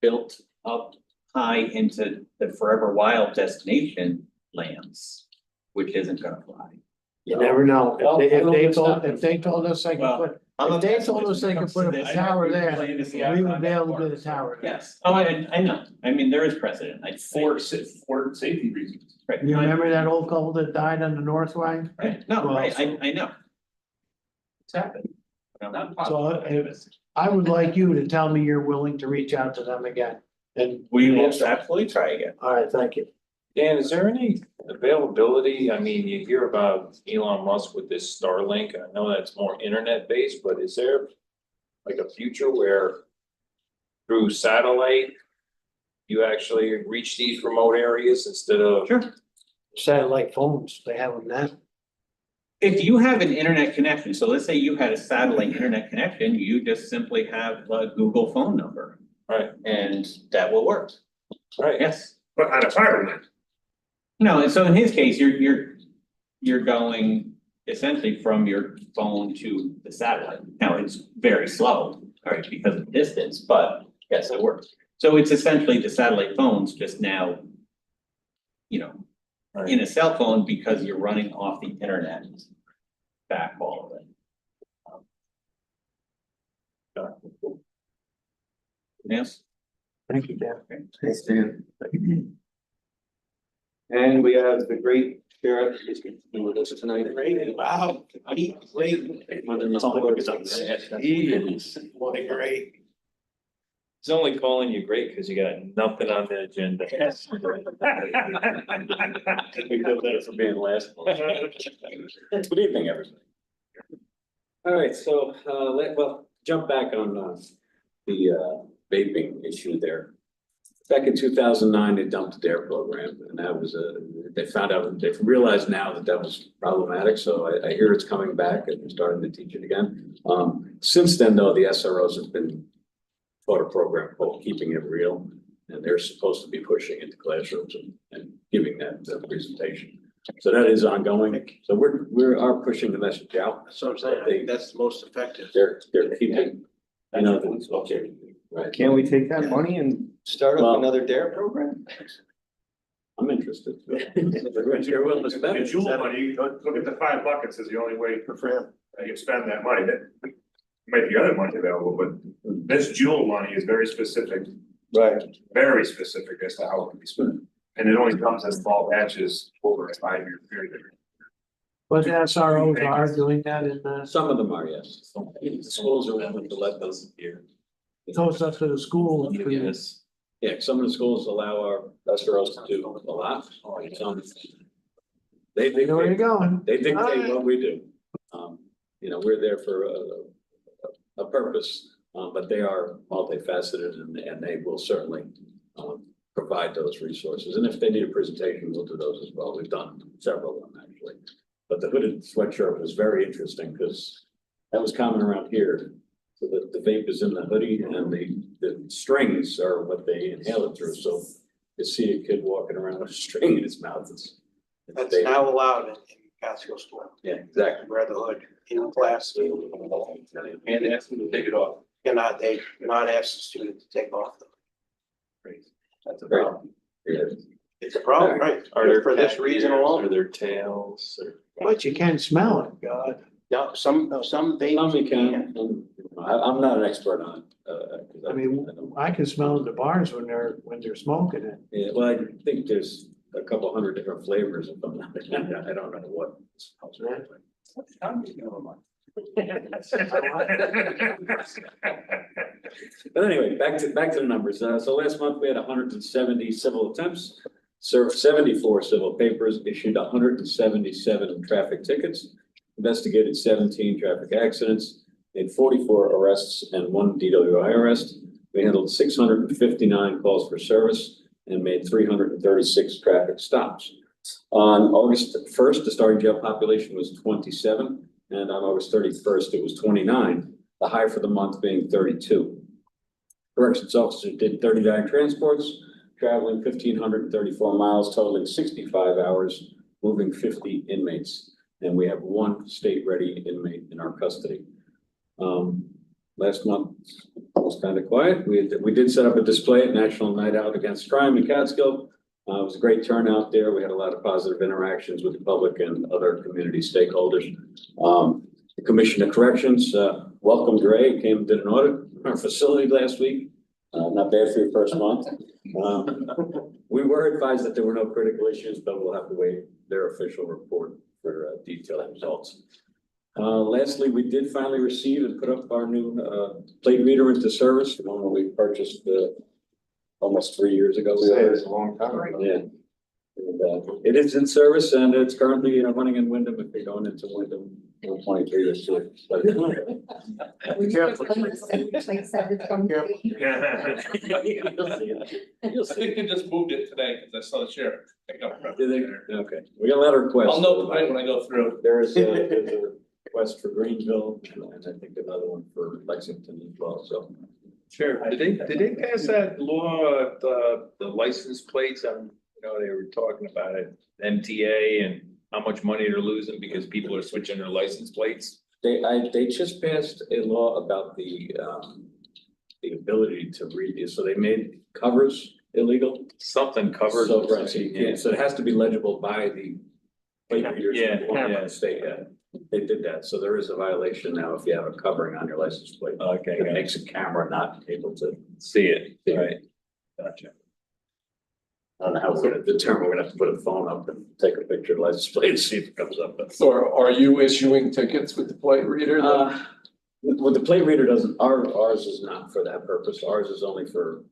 built up high into the forever wild destination lands, which isn't gonna fly. You never know. Well, If I don't they know told, what's if they told us they could Well, put, if they told us they could put a tower there, we would be able to do the tower. there. Yes, I know, there is precedent, For safety reasons. Right, You remember that old couple that died on the Northway? right, no, right, I know. It's happened. Not So I would like you to tell me you're willing to reach out to them again. And We will absolutely try again. all right, thank you. Dan, is there any availability? I mean, you hear about Elon Musk with this Starlink. I know that's more internet based, but is there like a future where through satellite, you actually reach these remote areas instead of? Sure. Satellite phones, they have them now. If you have an internet connection, so let's say you had a satellite internet connection, you just simply have a Google phone number. Right. And that will work. Right. Yes. But on a fiber line. No, and so in his case, you're going essentially from your phone to the satellite. Now, it's very slow, right, because of distance, but yes, it works. So it's essentially the satellite phones just now, in a cell phone because you're running off the internet backhaul of it. Yes? Thank you, Dan. Thanks, Dan. And we have the great sheriff, he's going to be with us tonight. Wow. He is morning great. It's only calling you great because you got nothing on the agenda. We feel better for being last. Good evening, everybody. All right, so, well, jump back on, the vaping issue there. Back in 2009, they dumped the DARE program, and that was they found out, they've realized now that that was problematic, so I hear it's coming back and they're starting to teach it again. Since then, though, the SROs have been taught a program called Keeping It Real, and they're supposed to be pushing into classrooms and giving that presentation. So that is ongoing, so we are pushing the message out. That's what I'm saying, I think that's the most effective. They're keeping, you know, okay, right. Can't we take that money and start Well- up another DARE program? I'm interested. If you're willing to spend The it. jewel money, look at the 5 buckets is the only way you can spend that money. That might be other money available, but this jewel money is very specific, Right. very specific as to how it can be spent. And it only comes in small batches over a 5-year period. But the SROs are doing that in the, Some of them are, yes. The schools are willing to let those here. so it's up to the school. Yes. Yeah, some of the schools allow our SROs to do a lot. Some, they I know where you're dictate, going. they dictate Alright. what we do. You know, we're there for a purpose, but they are multifaceted and they will certainly provide those resources. And if they need a presentation, we'll do those as well. We've done several of them actually. But the hooded sweatshirt was very interesting because that was common around here. So the vape is in the hoodie and the strings are what they inhale it through. So you see a kid walking around with a string in his mouth. It's That's vape. now allowed in Catskill School, Yeah, exactly. wear the hood in class. And ask them to take it off. They cannot ask the student to take off them. That's a Great. problem. Yeah. It's a problem, right? Are there For this reason alone. Are there tails or? But you can't smell it. God, no, some they. Some we can, I'm not an expert on it. 'Cause I mean, I can smell it in the bars when they're smoking it. Yeah, well, I think there's a couple hundred different flavors of them. I don't know what. it smells like. But anyway, back to the numbers. So last month we had 170 civil attempts, served 74 civil papers, issued 177 traffic tickets, investigated 17 traffic accidents, made 44 arrests and 1 DWI arrest. We handled 659 calls for service and made 336 traffic stops. On August 1st, the starting jail population was 27, and on August 31st, it was 29, the high for the month being 32. Corrections officers did 39 transports, traveling 1,534 miles, totaling 65 hours, moving 50 inmates. And we have 1 state-ready inmate in our custody. Last month was kind of quiet. We did set up a display at National Night Out Against Crime in Catskill. It was a great turnout there. We had a lot of positive interactions with the public and other community stakeholders. The Commission of Corrections welcomed Ray, came and did an audit in our facility last week. Not bad for your first month. We were advised that there were no critical issues, but we'll have to wait their official report for detailed results. Lastly, we did finally receive and put up our new plate reader into service, the one that we purchased almost 3 years ago. It's a long time ago. Yeah. And, it is in service and it's currently running in Wyndham. If you're going into Wyndham, 123 this year. I think they just moved it today because I saw the sheriff pick up. Did they? Okay, we got a lot of requests. I'll know tonight when I go through. There's a request for Greenville and I think another one for Lexington as well, so. Sure. Did they pass that law, the license plates? They were talking about it, MTA and how much money they're losing because people are switching their license plates. They just passed a law about the ability to read these, so they made covers illegal. Something covered. So, right, so you can't, so it has to be legible by the plate readers. Yeah, in the state, yeah. They did that, so there is a violation now if you have a covering on your license plate. Okay, It makes a camera not able to. see it, Yeah. right? Gotcha. I don't know how we're gonna determine, we're gonna have to put a phone up and take a picture of the license plate and see if it comes up. But So are you issuing tickets with the plate reader? Well, the plate reader doesn't, ours is not for that purpose. Ours is only for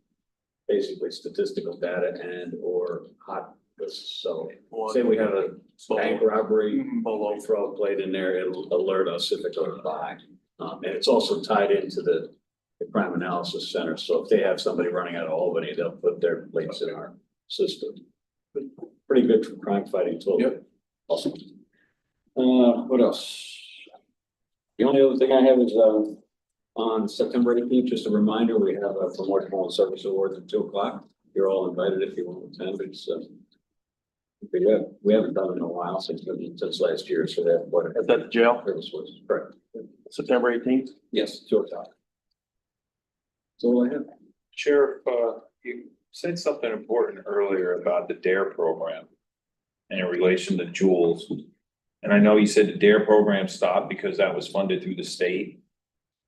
basically statistical data and or hot lists. So say we have a bank robbery, we'll throw a plate in there, it'll alert us if it goes by. And it's also tied into the crime analysis center. So if they have somebody running out of Albany, they'll put their plates in our system. Pretty good for crime fighting tool. Yep. Awesome. What else? The only other thing I have is, on September 18th, just a reminder, we have a promotional and service awards at 2:00. You're all invited if you want to attend. It's, we haven't done it in a while since last year, so that what. At the jail, Service was correct. September 18th. Yes, 2:00. That's all I have. Sheriff, you said something important earlier about the DARE program and in relation to Jules. And I know you said the DARE program stopped because that was funded through the state.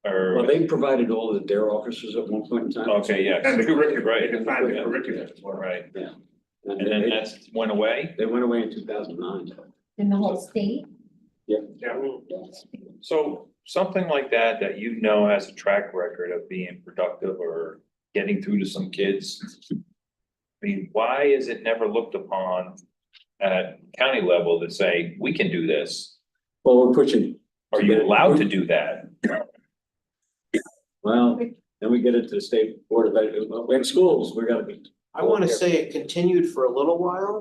Or, Well, they provided all of the DARE officers at one point in time. okay, yes. And the curriculum, Right. they can find the curriculum as well. Right, Yeah. and then that's went away? They went away in 2009. In the whole state? Yeah. So something like that you know has a track record of being productive or getting through to some kids. I mean, why is it never looked upon at county level to say, we can do this? Well, we're pushing. Are you allowed to do that? Well, then we get into the state board of ed, in schools, we're gonna be. I wanna say it continued for a little while,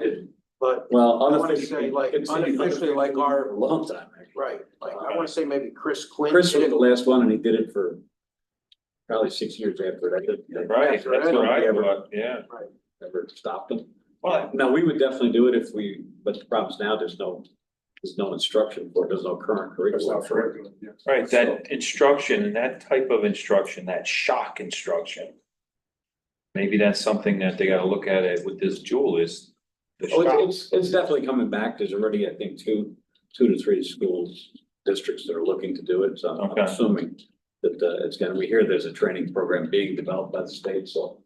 but Well, I wanna unofficially, say like unofficially unofficially like our, for a long time, actually. right, like I wanna say maybe Chris Quinn. Chris did was it. the last one and he did it for probably 6 years after that. Right, that's what I Ever- thought, yeah. Ever stopped them. Well, No, we would definitely do it if we, but the problem is now there's no instruction for it, there's no current That's curriculum. not curriculum, yeah. right, that instruction and that type of instruction, that shock instruction. Maybe that's something that they gotta look at it with this Jewel is the Oh, shock. it's definitely coming back. There's already, I think, two to three schools, districts that are looking to do it. So I'm Okay. assuming that it's gonna, we hear there's a training program being developed by the state, so.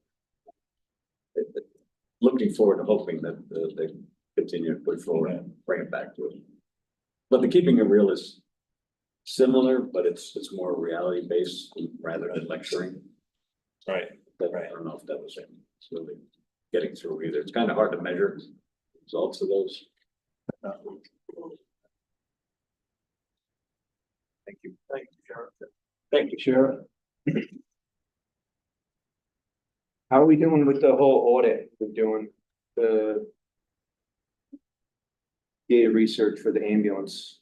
Looking forward to hoping that they continue to push forward and bring it back to it. But the keeping it real is similar, but it's more reality based rather than lecturing. Right, But I don't know if that was it's really getting through either. It's kind of hard to measure results of those. thank you. Thank you, Sheriff. Thank you, Sheriff. How are we doing with the whole audit? We're doing the data research for the ambulance.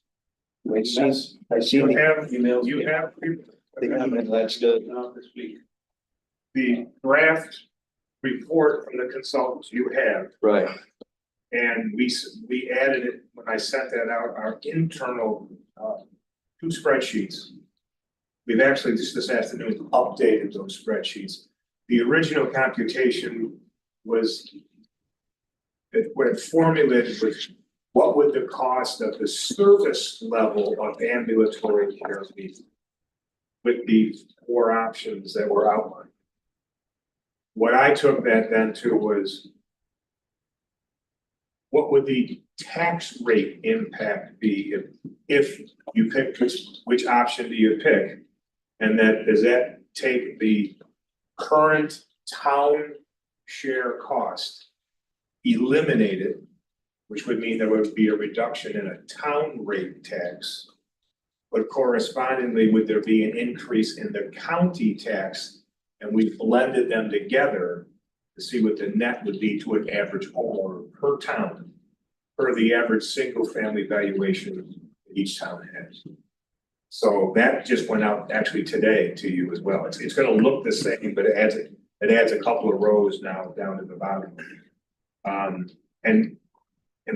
I see You have, emails. you have. That's good. This week. The draft report from the consultants you have, Right. and we added it, when I sent that out, our internal, 2 spreadsheets. We've actually just this afternoon updated those spreadsheets. The original computation was, what it formulated was, what would the cost of the service level of ambulatory care be? With the 4 options that were outlined. What I took that then to was, what would the tax rate impact be if you pick, which option do you pick? And that, does that take the current town share cost, eliminate it, which would mean there would be a reduction in a town rate tax. But correspondingly, would there be an increase in the county tax? And we blended them together to see what the net would be to an average homeowner per town, per the average single family valuation each town has. So that just went out actually today to you as well. It's gonna look the same, but it adds a couple of rows now down at the bottom. And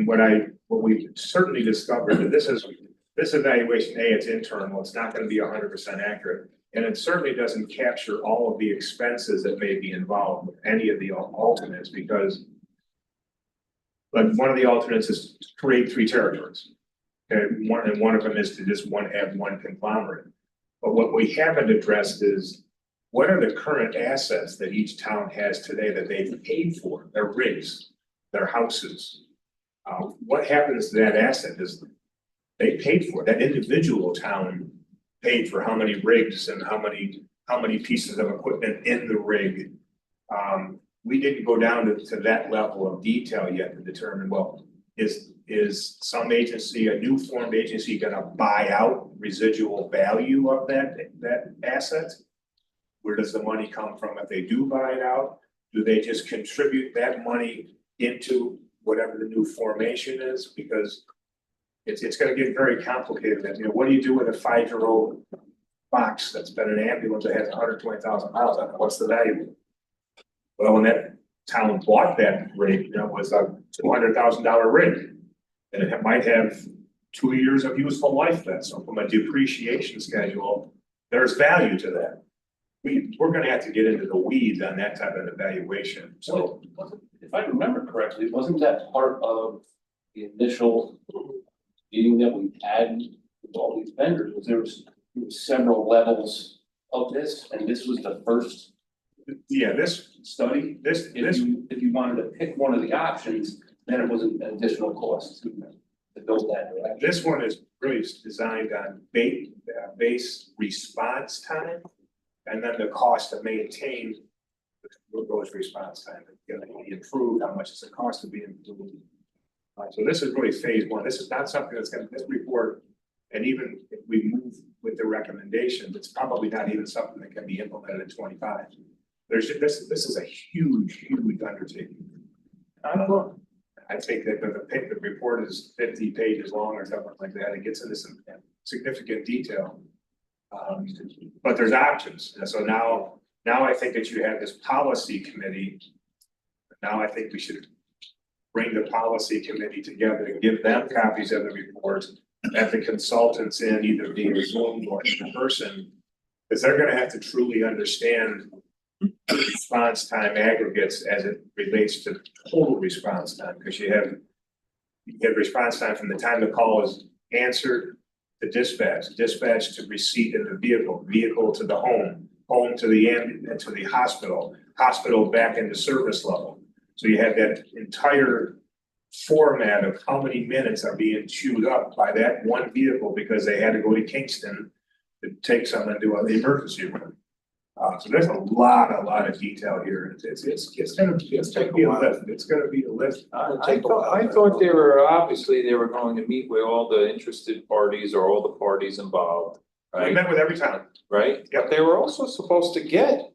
what we certainly discovered, that this evaluation, it's internal, it's not gonna be 100% accurate. And it certainly doesn't capture all of the expenses that may be involved with any of the alternates, because like one of the alternates is to create 3 territories. And one of them is to just have one conglomerate. But what we haven't addressed is, what are the current assets that each town has today that they've paid for, their rigs, their houses? What happens to that asset is they paid for, that individual town paid for how many rigs and how many pieces of equipment in the rig. We didn't go down to that level of detail yet to determine, well, is some agency, a new formed agency, gonna buy out residual value of that asset? Where does the money come from if they do buy it out? Do they just contribute that money into whatever the new formation is? Because it's gonna get very complicated. And, you know, what do you do with a 5-year-old box that's been an ambulance that has 120,000 miles on it? What's the value? Well, when that town bought that rig, you know, it was a $200,000 rig. And it might have 2 years of useful life then. So from a depreciation schedule, there's value to that. We're gonna have to get into the weeds on that type of evaluation. So If I remember correctly, wasn't that part of the initial meeting that we had with all these vendors? There was several levels of this, and this was the first yeah, this study. this If you wanted to pick one of the options, then it was an additional cost to build that direction. this one is really designed on base response time. And then the cost to maintain those response time, you know, improve, how much it's a cost to be improved. So this is really phase one. This is not something that's gonna, this report, and even if we move with the recommendations, it's probably not even something that can be implemented in 25. This is a huge undertaking. I don't know. I think that the report is 50 pages long or something like that. It gets into some significant detail. But there's options. And so now I think that you have this policy committee. Now I think we should bring the policy committee together and give them copies of the reports, have the consultants in either via Zoom or in person, because they're gonna have to truly understand response time aggregates as it relates to total response time, because you have response time from the time the call is answered to dispatch to receipt in the vehicle to the home to the ambulance, to the hospital back into service level. So you have that entire format of how many minutes are being chewed up by that one vehicle because they had to go to Kingston to take someone to an emergency room. So there's a lot of detail here. It's gonna be a lift. It's gonna be a lift. I thought they were going to meet with all the interested parties or all the parties involved, We right? met with every town. Right? Yep. They were also supposed to get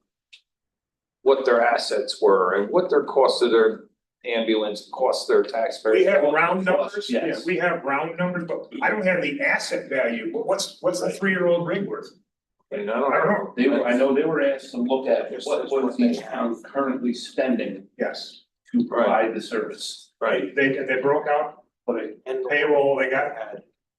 what their assets were and what their cost of their ambulance, cost their taxpayers. We have round numbers, yeah, Yes. we have round numbers, but I don't have the asset value. What's a 3-year-old rig worth? And I don't know. I know they were asked to look at what is the town currently spending Yes, to provide the service. Right, they broke out And payroll, they got,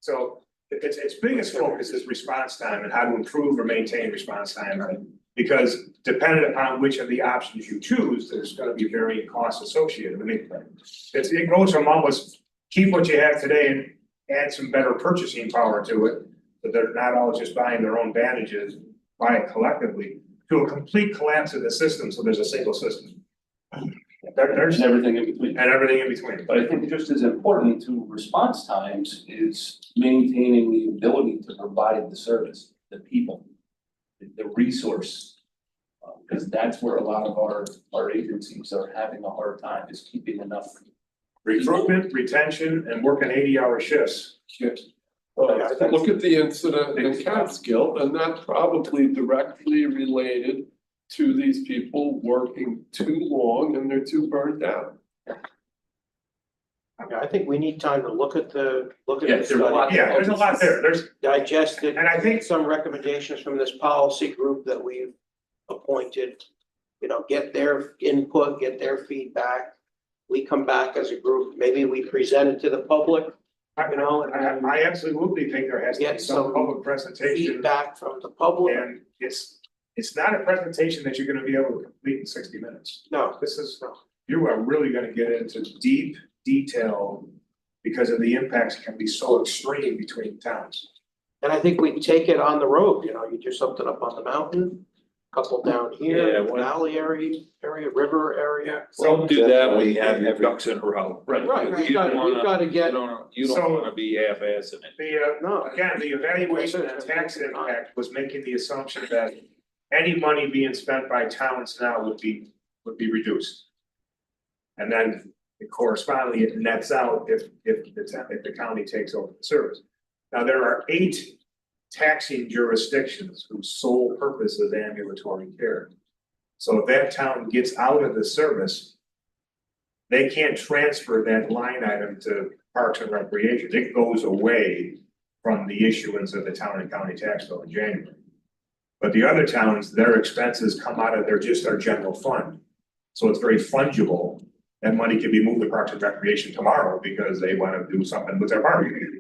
so its biggest focus is response time and how to improve or maintain response time. Because depending upon which of the options you choose, there's gonna be varying costs associated. I mean, it goes from almost keep what you have today and add some better purchasing power to it. So they're not all just buying their own bandages, buy it collectively, to a complete collapse of the system, so there's a single system. There's And everything in between. everything in between. But I think just as important to response times is maintaining the ability to provide the service, the people, the resource. Because that's where a lot of our agencies are having a hard time, is keeping enough. Recruitment, retention, and working 80-hour shifts. Look at the incident in Catskill, and that's probably directly related to these people working too long and they're too burnt out. I mean, I think we need time to look at the Yeah, there's a lot. study, Yeah, there's a lot there. There's, digest it, and I think some recommendations from this policy group that we've appointed. You know, get their input, get their feedback. We come back as a group, maybe we present it to the public, you know, and then I absolutely think there has to be Get some some public presentation. feedback from the public. And it's not a presentation that you're gonna be able to complete in 60 minutes. No, You are really gonna get into deep detail because of the impacts can be so extreme between towns. and I think we take it on the road, you know, you do something up on the mountain. couple down here, Yeah, what- valley area, river area. Don't do that when you have your ducks in a row. Right, we've You got, don't we've wanna- got to get, You don't So- wanna be half-assing it. no. Again, the evaluation of tax impact was making the assumption that any money being spent by towns now would be reduced. And then correspondingly, it nets out if the county takes over the service. Now, there are 8 taxing jurisdictions whose sole purpose is ambulatory care. So if that town gets out of the service, they can't transfer that line item to Parks and Recreation. It goes away from the issuance of the town and county tax bill in January. But the other towns, their expenses come out of their general fund. So it's very fungible. That money can be moved to Parks and Recreation tomorrow because they want to do something with their park community.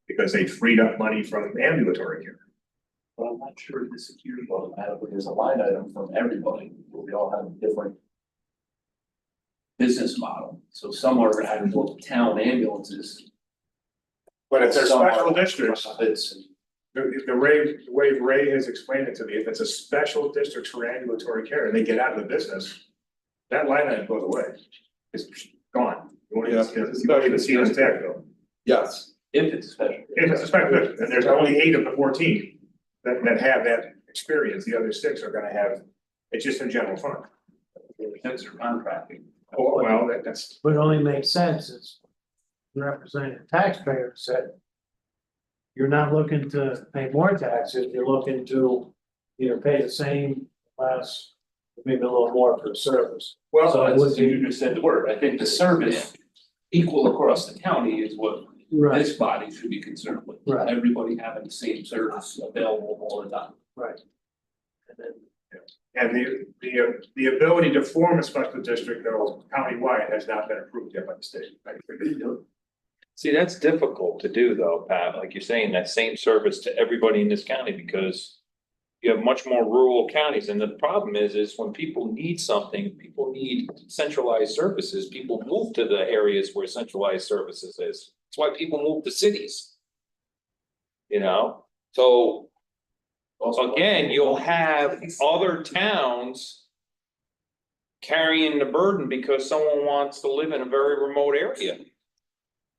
Because they freed up money from ambulatory care. But I'm not sure the security automatically is a line item from everybody, we all have a different business model, so some are actual town ambulances. But if they're some are special districts, profits and- the way Ray has explained it to me, if it's a special district for ambulatory care and they get out of the business, that line item goes away. It's gone. You won't even see it as tax bill. Yes. If it's special. If it's a special district, and there's only 8 of the 14 that have that experience, the other 6 are gonna have, it's just in general fund. Things are contracting. Oh, well, that's, But it only makes sense, it's representing the taxpayer said. You're not looking to pay more taxes, you're looking to either pay the same, less, maybe a little more for service. well, So it would be, You just said the word, I think the service equal across the county is what right, this body should be concerned with. Right. Everybody having the same service available all the time. right. And then, and the ability to form a special district though countywide has not been approved yet by the state. See, that's difficult to do though, Pat, like you're saying, that same service to everybody in this county because you have much more rural counties, and the problem is when people need something, people need centralized services, people move to the areas where centralized services is. That's why people move to cities. You know, so again, you'll have other towns carrying the burden because someone wants to live in a very remote area.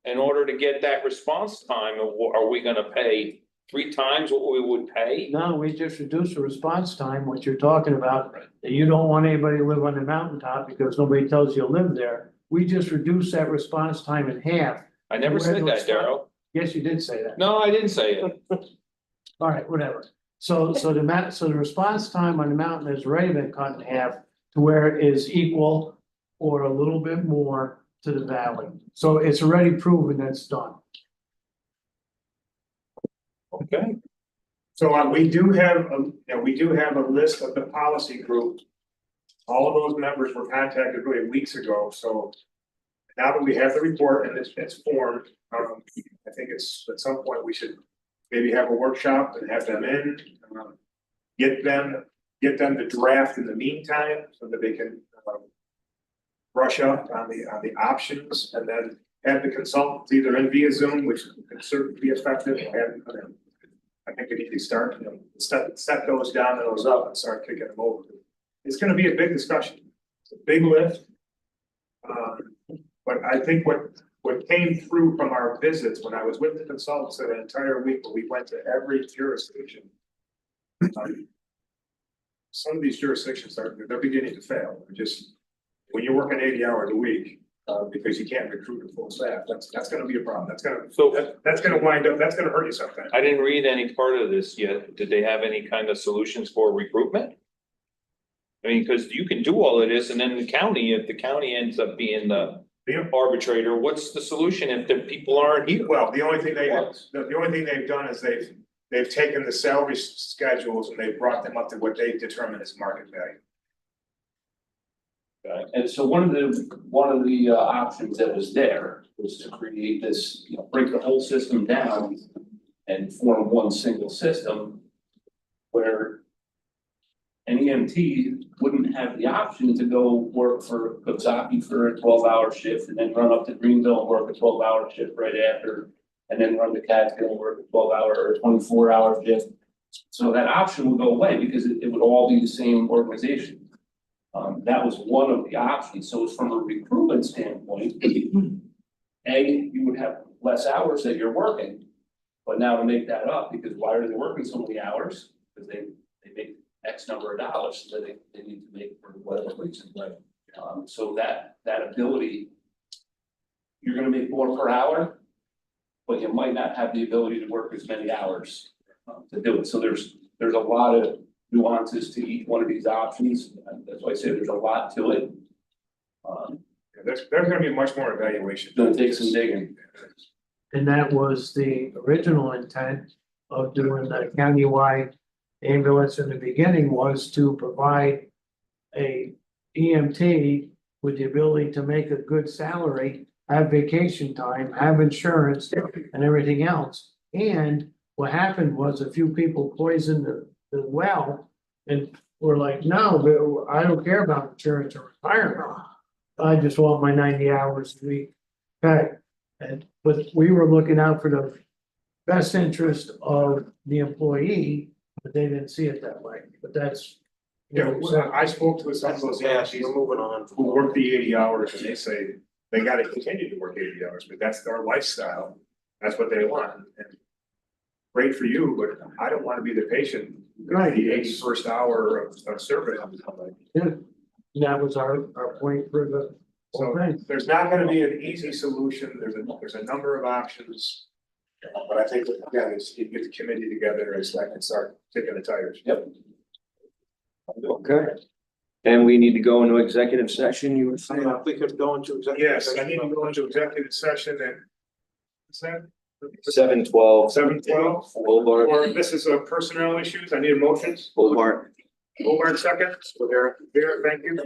In order to get that response time, are we gonna pay 3 times what we would pay? no, we just reduce the response time, what you're talking about, that you don't want anybody to live on the mountaintop because nobody tells you to live there. We just reduce that response time in half. I never said that, Darryl. Yes, you did say that. No, I didn't say it. All right, whatever. So the response time on the mountain has already been cut in half to where it is equal or a little bit more to the valley. So it's already proven that it's done. Okay. So we do have a list of the policy group. All of those members were contacted really weeks ago, so now that we have the report and it's formed, I think it's at some point we should maybe have a workshop and have them in. Get them to draft in the meantime so that they can brush up on the options and then have the consultants either in via Zoom, which can certainly be effective, and I think we need to start, set those down and those up and start kicking them over. It's gonna be a big discussion. It's a big lift. But I think what came through from our visits, when I was with the consultants an entire week, we went to every jurisdiction. Some of these jurisdictions they're beginning to fail. They're just, when you're working 80 hours a week, because you can't recruit a full staff, that's gonna be a problem. That's gonna wind up, that's gonna hurt you sometime. I didn't read any part of this yet. Did they have any kind of solutions for recruitment? I mean, because you can do all of this and then if the county ends up being the arbitrator, what's the solution if the people aren't here? Well, the only thing they've done is they've taken the salary schedules and they've brought them up to what they determine as market value. And so one of the options that was there was to create this, break the whole system down and form one single system where an EMT wouldn't have the option to go work for Coxsackie for a 12-hour shift and then run up to Greenville and work a 12-hour shift right after, and then run to Catskill and work a 12-hour or 24-hour shift. So that option would go away because it would all be the same organization. That was one of the options. So it's from a recruitment standpoint, you would have less hours that you're working. But now to make that up, because why are they working so many hours? Because they make X number of dollars that they need to make for whatever reason. Right. So that ability, you're gonna make more per hour, but you might not have the ability to work as many hours to do it. So there's a lot of nuances to each one of these options. And that's why I say there's a lot to it. There's gonna be much more evaluation. Gonna take some digging. And that was the original intent of doing the countywide ambulance in the beginning, was to provide a EMT with the ability to make a good salary, have vacation time, have insurance and everything else. And what happened was a few people poisoned the well and were like, no, I don't care about insurance or retirement. I just want my 90 hours a week. Okay, but we were looking out for the best interest of the employee, but they didn't see it that way, but that's. Yeah, I spoke to some of those Yes, agencies we're moving on. who work the 80 hours and they say they gotta continue to work 80 hours, but that's their lifestyle. That's what they want. And great for you, but I don't wanna be the patient. Right. The 81st hour of service. Yeah, that was our point for the whole So thing. there's not gonna be an easy solution. There's a number of options. But I think, again, it's, you get the committee together and start kicking the tires. Yep. Okay. And we need to go into executive session, you were saying? If we could go into executive. Yes, I need to go into executive session and. What's that? 7:12. 7:12, Hobart. or this is a personnel issues. I need a motion. Hobart. Hobart second. Vera, thank you.